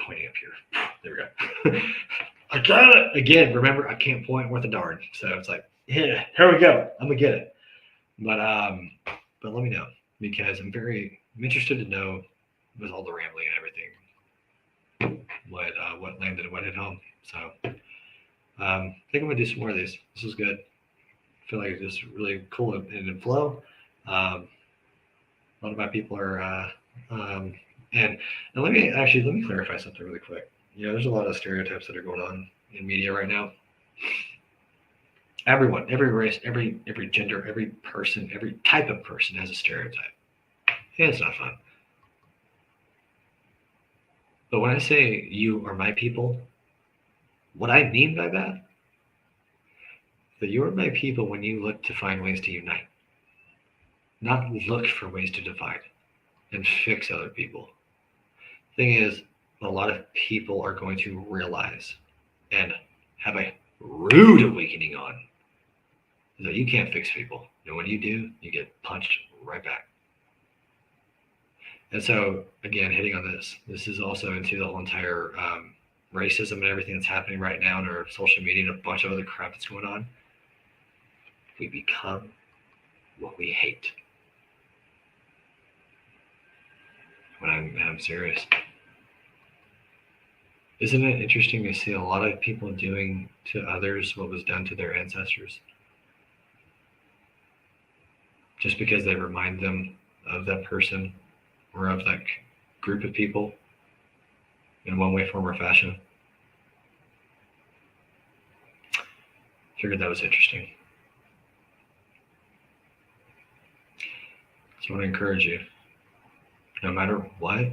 Pointing up here. There we go. I got it again. Remember, I can't point worth a darn, so it's like, yeah, here we go. I'm gonna get it. But let me know, because I'm interested to know, with all the rambling and everything, what landed and what hit home. So I think I'm gonna do some more of these. This is good. I feel like it's just really cool and in flow. A lot of my people are and let me clarify something really quick. There's a lot of stereotypes that are going on in media right now. Everyone, every race, every gender, every person, every type of person has a stereotype. Yeah, it's not fun. But when I say you are my people, what I mean by that you are my people when you look to find ways to unite, not look for ways to divide and fix other people. Thing is, a lot of people are going to realize and have a rude awakening on that you can't fix people. And when you do, you get punched right back. And so, again, hitting on this is also into the whole entire racism and everything that's happening right now in our social media and a bunch of other crap that's going on, we become what we hate. When I'm serious. Isn't it interesting to see a lot of people doing to others what was done to their ancestors? Just because they remind them of that person or of that group of people in one way, form, or fashion. Figured that was interesting. So I want to encourage you, no matter what,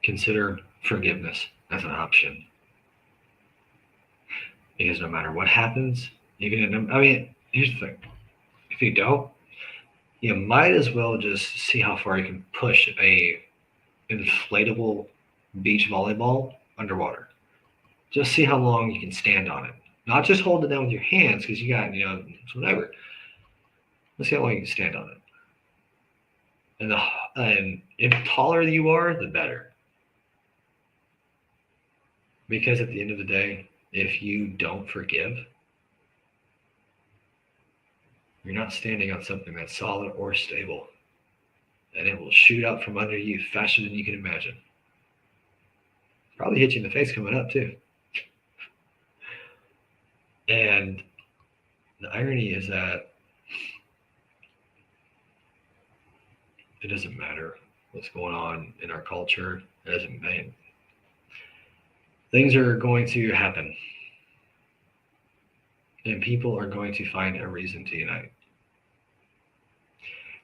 consider forgiveness as an option. Because no matter what happens, here's the thing. If you don't, you might as well just see how far you can push a inflatable beach volleyball underwater. Just see how long you can stand on it. Not just hold it down with your hands because you got, whatever. Let's see how long you can stand on it. And if taller you are, the better. Because at the end of the day, if you don't forgive, you're not standing on something that's solid or stable. And it will shoot out from under you faster than you can imagine. Probably hit you in the face coming up too. And the irony is that it doesn't matter what's going on in our culture. It doesn't matter. Things are going to happen. And people are going to find a reason to unite.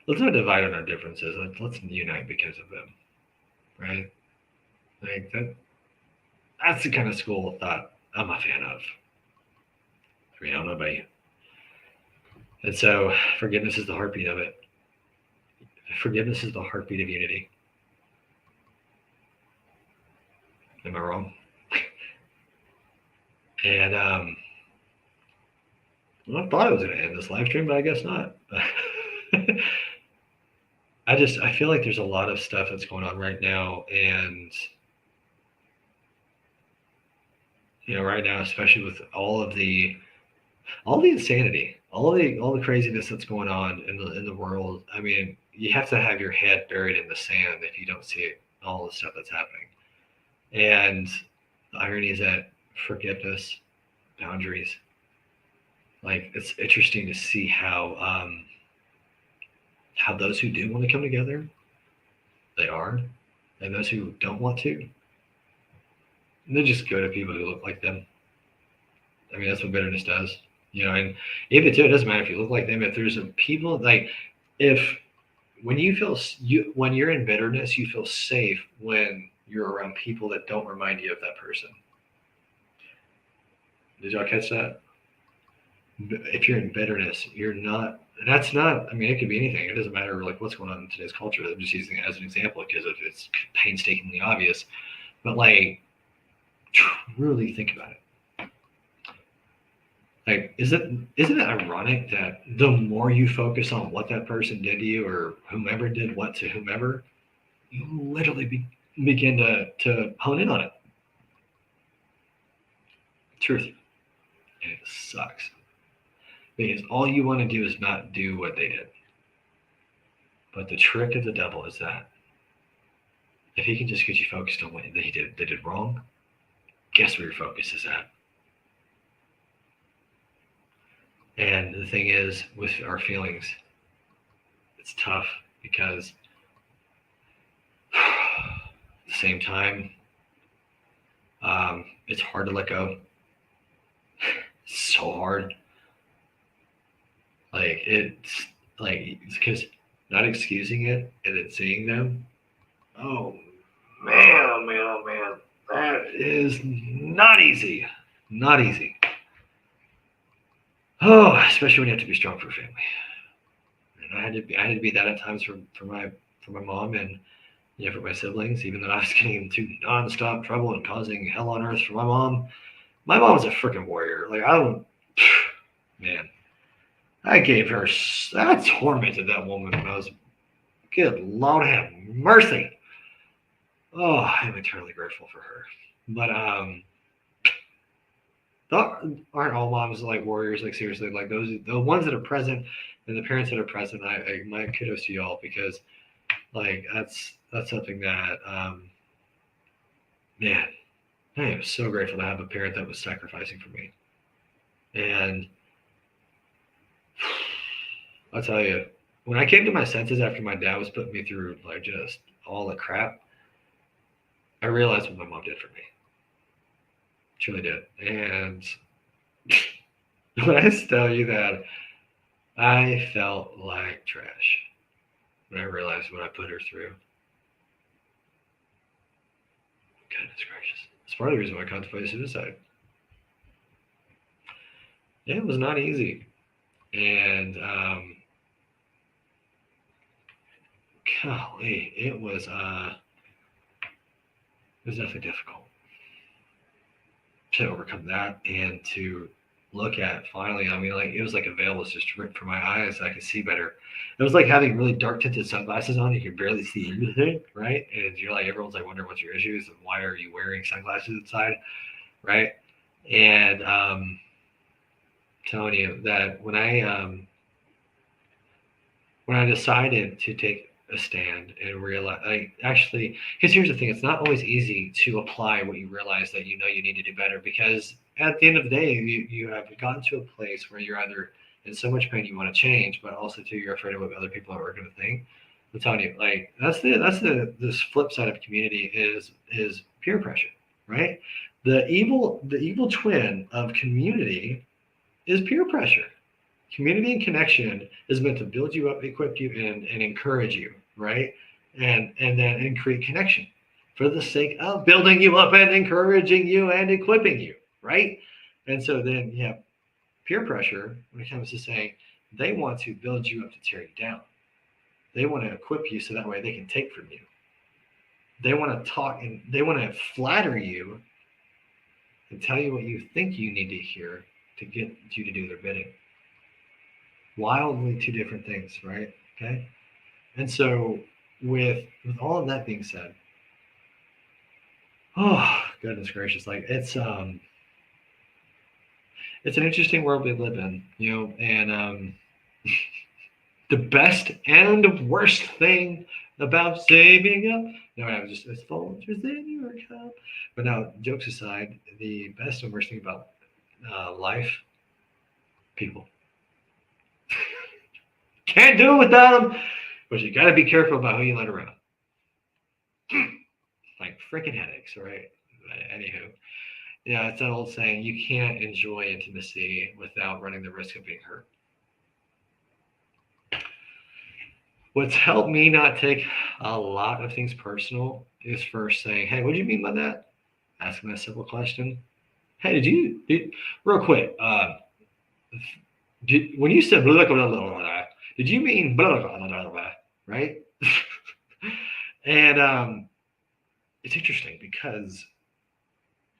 Let's not divide on our differences. Let's unite because of them. Right? Like that's the kind of school of thought I'm a fan of. I don't know about you. And so forgiveness is the heartbeat of it. Forgiveness is the heartbeat of unity. Am I wrong? And I thought it was going to end this live stream, but I guess not. I feel like there's a lot of stuff that's going on right now, and right now, especially with all the insanity, all the craziness that's going on in the world. I mean, you have to have your head buried in the sand if you don't see all the stuff that's happening. And the irony is that forgiveness, boundaries, like it's interesting to see how those who do want to come together, they are, and those who don't want to, they just go to people who look like them. I mean, that's what bitterness does. And even too, it doesn't matter if you look like them. If there's some people when you're in bitterness, you feel safe when you're around people that don't remind you of that person. Did y'all catch that? If you're in bitterness, you're not. That's not. I mean, it could be anything. It doesn't matter like what's going on in today's culture. I'm just using it as an example because it's painstakingly obvious. But really think about it. Like, isn't it ironic that the more you focus on what that person did to you or whomever did what to whomever, you literally begin to hone in on it. Truth. And it sucks. Because all you want to do is not do what they did. But the trick of the devil is that if he can just get you focused on what they did wrong, guess where your focus is at? And the thing is, with our feelings, it's tough because at the same time, it's hard to let go. It's so hard. It's because not excusing it and then seeing them. Oh man, that is not easy. Not easy. Oh, especially when you have to be strong for a family. And I had to be that at times for my mom and for my siblings, even though I was getting into nonstop trouble and causing hell on earth for my mom. My mom was a freaking warrior. I gave her, I tormented that woman when I was, good Lord have mercy. Oh, I'm eternally grateful for her. But aren't all moms like warriors? Like seriously, like the ones that are present and the parents that are present. My kudos to y'all because like that's something that man, I am so grateful to have a parent that was sacrificing for me. And I'll tell you, when I came to my senses after my dad was putting me through like just all the crap, I realized what my mom did for me. Truly did. And when I tell you that I felt like trash when I realized what I put her through. Goodness gracious. It's part of the reason why I contemplated suicide. Yeah, it was not easy. And golly, it was definitely difficult to overcome that and to look at finally. I mean, like it was like a veil was just ripped from my eyes. I could see better. It was like having really dark tinted sunglasses on. You could barely see anything, right? And you're like, everyone's like, wondering what's your issues and why are you wearing sunglasses inside, right? And telling you that when I decided to take a stand and realize, like, actually, because here's the thing, it's not always easy to apply what you realize that you know you need to do better. Because at the end of the day, you have gotten to a place where you're either in so much pain you want to change, but also too you're afraid of what other people are going to think. I'm telling you, like that's the this flip side of community is peer pressure, right? The evil twin of community is peer pressure. Community and connection is meant to build you up, equip you, and encourage you, right? And create connection for the sake of building you up and encouraging you and equipping you, right? And so then you have peer pressure when it comes to saying they want to build you up to tear you down. They want to equip you so that way they can take from you. They want to talk and they want to flatter you and tell you what you think you need to hear to get you to do their bidding. Wildly two different things, right? Okay. And so with all of that being said, oh goodness gracious, like it's an interesting world we live in, you know, and the best and worst thing about saving up. No, I was just as Folgers in your cup. But now, jokes aside, the best and worst thing about life, people. Can't do it without them, but you got to be careful about who you let around. Like freaking headaches, right? Anywho, yeah, it's that old saying: you can't enjoy intimacy without running the risk of being hurt. What's helped me not take a lot of things personal is first saying, "Hey, what do you mean by that?" Asking that simple question. Hey, real quick, when you said blah, blah, blah, blah, blah, did you mean blah, blah, blah, blah, blah, right? And it's interesting because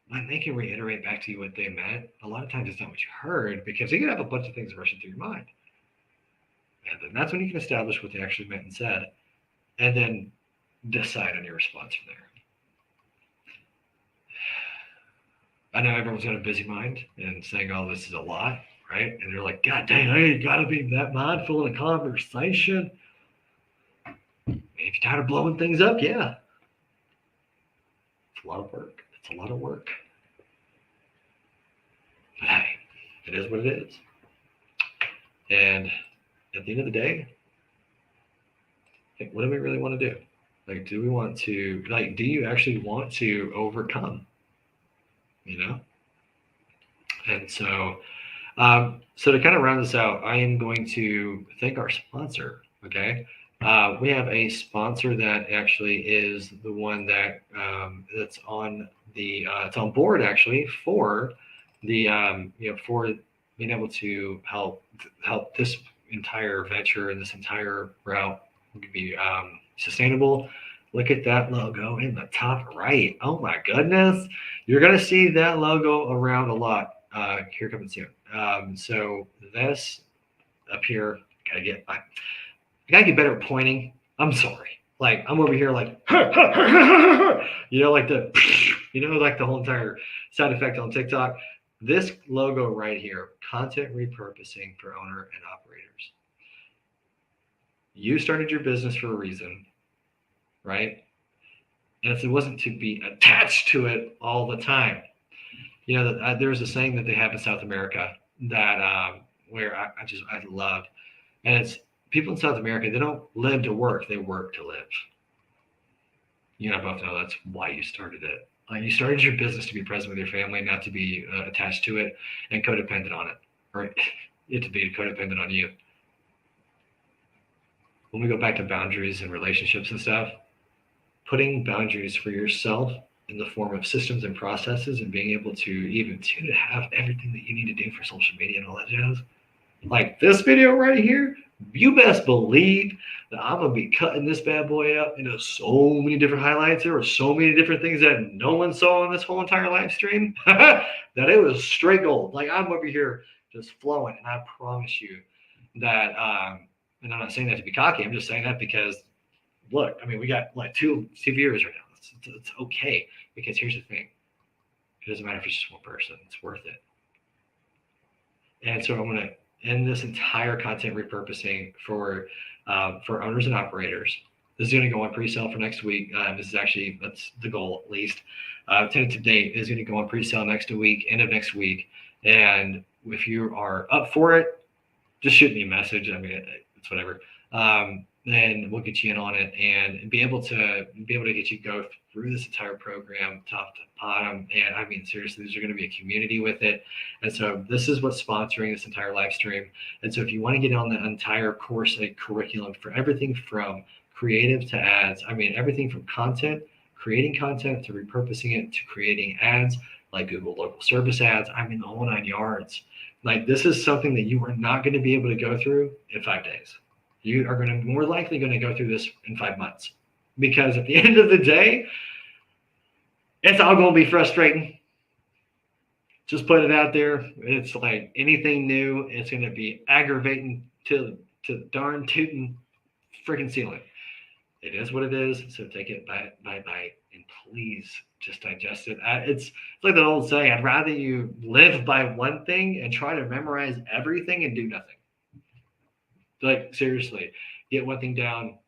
when they can reiterate back to you what they meant, a lot of times it's not what you heard because you could have a bunch of things rushing through your mind. And then that's when you can establish what they actually meant and said, and then decide on your response from there. I know everyone's got a busy mind and saying all this is a lot, right? And they're like, God dang, I ain't got to be that mindful in a conversation. If you're tired of blowing things up, yeah. It's a lot of work. It's a lot of work. But hey, it is what it is. And at the end of the day, like, what do we really want to do? Like, do you actually want to overcome? You know? And so, so to kind of round this out, I am going to thank our sponsor. Okay. We have a sponsor that actually is the one that that's on the it's on board actually for the for being able to help this entire venture and this entire route be sustainable. Look at that logo in the top right. Oh my goodness, you're gonna see that logo around a lot here coming soon. So this up here, I gotta get better at pointing. I'm sorry. Like I'm over here like like the like the whole entire sound effect on TikTok. This logo right here, content repurposing for owner and operators. You started your business for a reason, right? And it wasn't to be attached to it all the time. There's a saying that they have in South America that where I love, and it's people in South America, they don't live to work, they work to live. You and I both know that's why you started it. You started your business to be present with your family, not to be attached to it and codependent on it, or it to be codependent on you. When we go back to boundaries and relationships and stuff, putting boundaries for yourself in the form of systems and processes and being able to even to have everything that you need to do for social media and all that jazz. Like this video right here, you best believe that I'm gonna be cutting this bad boy up into so many different highlights. There were so many different things that no one saw in this whole entire live stream that it was straight gold. Like I'm over here just flowing, and I promise you that. And I'm not saying that to be cocky. I'm just saying that because, look, I mean, we got like two viewers right now. It's okay, because here's the thing: it doesn't matter if it's just one person. It's worth it. And so I'm gonna end this entire content repurposing for owners and operators. This is going to go on pre-sale for next week. That's the goal at least. Tentative date is going to go on pre-sale next week, end of next week. And if you are up for it, just shoot me a message. I mean, it's whatever. Then we'll get you in on it and be able to get you go through this entire program top to bottom. And I mean, seriously, there's going to be a community with it. And so this is what's sponsoring this entire live stream. And so if you want to get on the entire course, like curriculum for everything from creative to ads, I mean, everything from creating content to repurposing it to creating ads like Google local service ads, I mean, the whole 9 yards. Like this is something that you are not going to be able to go through in 5 days. You are going to more likely going to go through this in 5 months, because at the end of the day, it's all going to be frustrating. Just put it out there. It's like anything new, it's going to be aggravating to darn tootin' freaking ceiling. It is what it is. So take it bite by bite, and please just digest it. It's like that old saying: I'd rather you live by one thing and try to memorize everything and do nothing. Like seriously, get one thing down,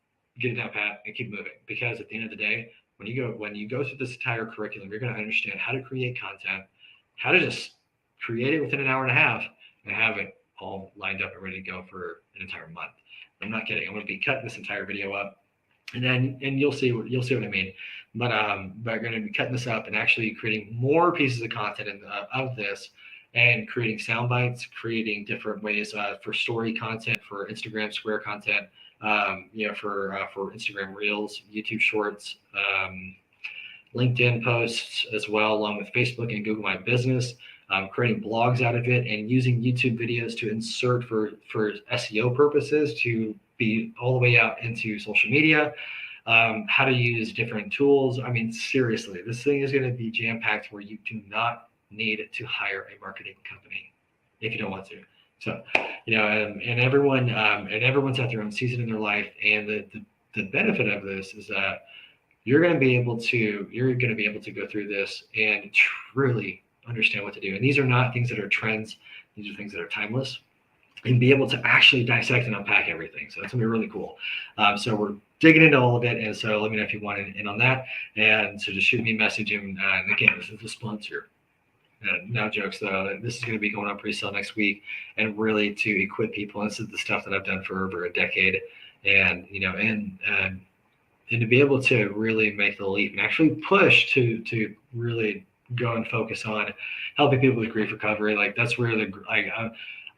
get it down pat, and keep moving. Because at the end of the day, when you go through this entire curriculum, you're going to understand how to create content, how to just create it within an hour and a half, and have it all lined up and ready to go for an entire month. I'm not kidding. I'm going to be cutting this entire video up, and you'll see what I mean. But going to be cutting this up and actually creating more pieces of content of this, and creating sound bites, creating different ways for story content, for Instagram Square content, for Instagram Reels, YouTube Shorts, LinkedIn posts as well, along with Facebook and Google My Business. Creating blogs out of it, and using YouTube videos to insert for SEO purposes to be all the way out into social media. How to use different tools. I mean, seriously, this thing is going to be jam-packed where you do not need to hire a marketing company if you don't want to. So, and everyone's at their own season in their life, and the benefit of this is that you're going to be able to go through this and truly understand what to do. And these are not things that are trends; these are things that are timeless, and be able to actually dissect and unpack everything. So that's gonna be really cool. So we're digging into all of it, and so let me know if you want in on that. And so just shoot me a message. And again, this is the sponsor. No jokes though. This is going to be going on pre-sale next week, and really to equip people. And this is the stuff that I've done for over a decade, and and to be able to really make the leap and actually push to really go and focus on helping people with grief recovery. Like that's where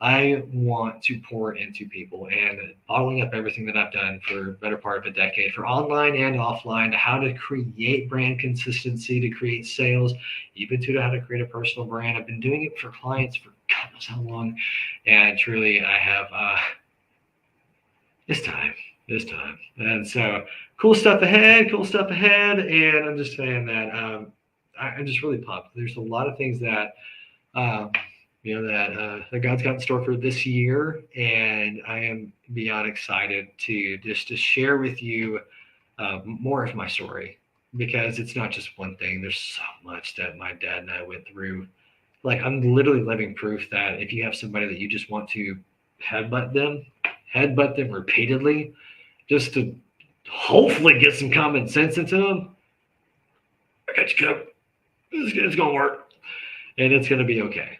I want to pour into people, and bottling up everything that I've done for the better part of a decade, for online and offline, to how to create brand consistency, to create sales, even to how to create a personal brand. I've been doing it for clients for God knows how long, and truly I have it's time. And so cool stuff ahead, and I'm just saying that I'm just really pumped. There's a lot of things that that God's got in store for this year, and I am beyond excited to share with you more of my story, because it's not just one thing. There's so much that my dad and I went through Like, I'm literally living proof that if you have somebody that you just want to headbutt them repeatedly, just to hopefully get some common sense into them, I got you covered. It's going to work, and it's going to be okay.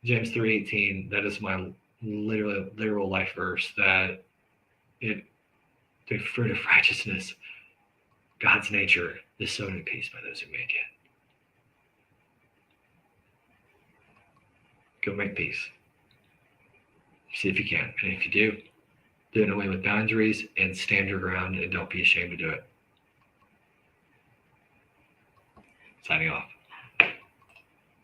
James 3:18, that is my literal life verse, that the fruit of righteousness, God's nature, is sown in peace by those who make it. Go make peace. See if you can. And if you do it in a way with boundaries and stand your ground and don't be ashamed to do it. Signing off.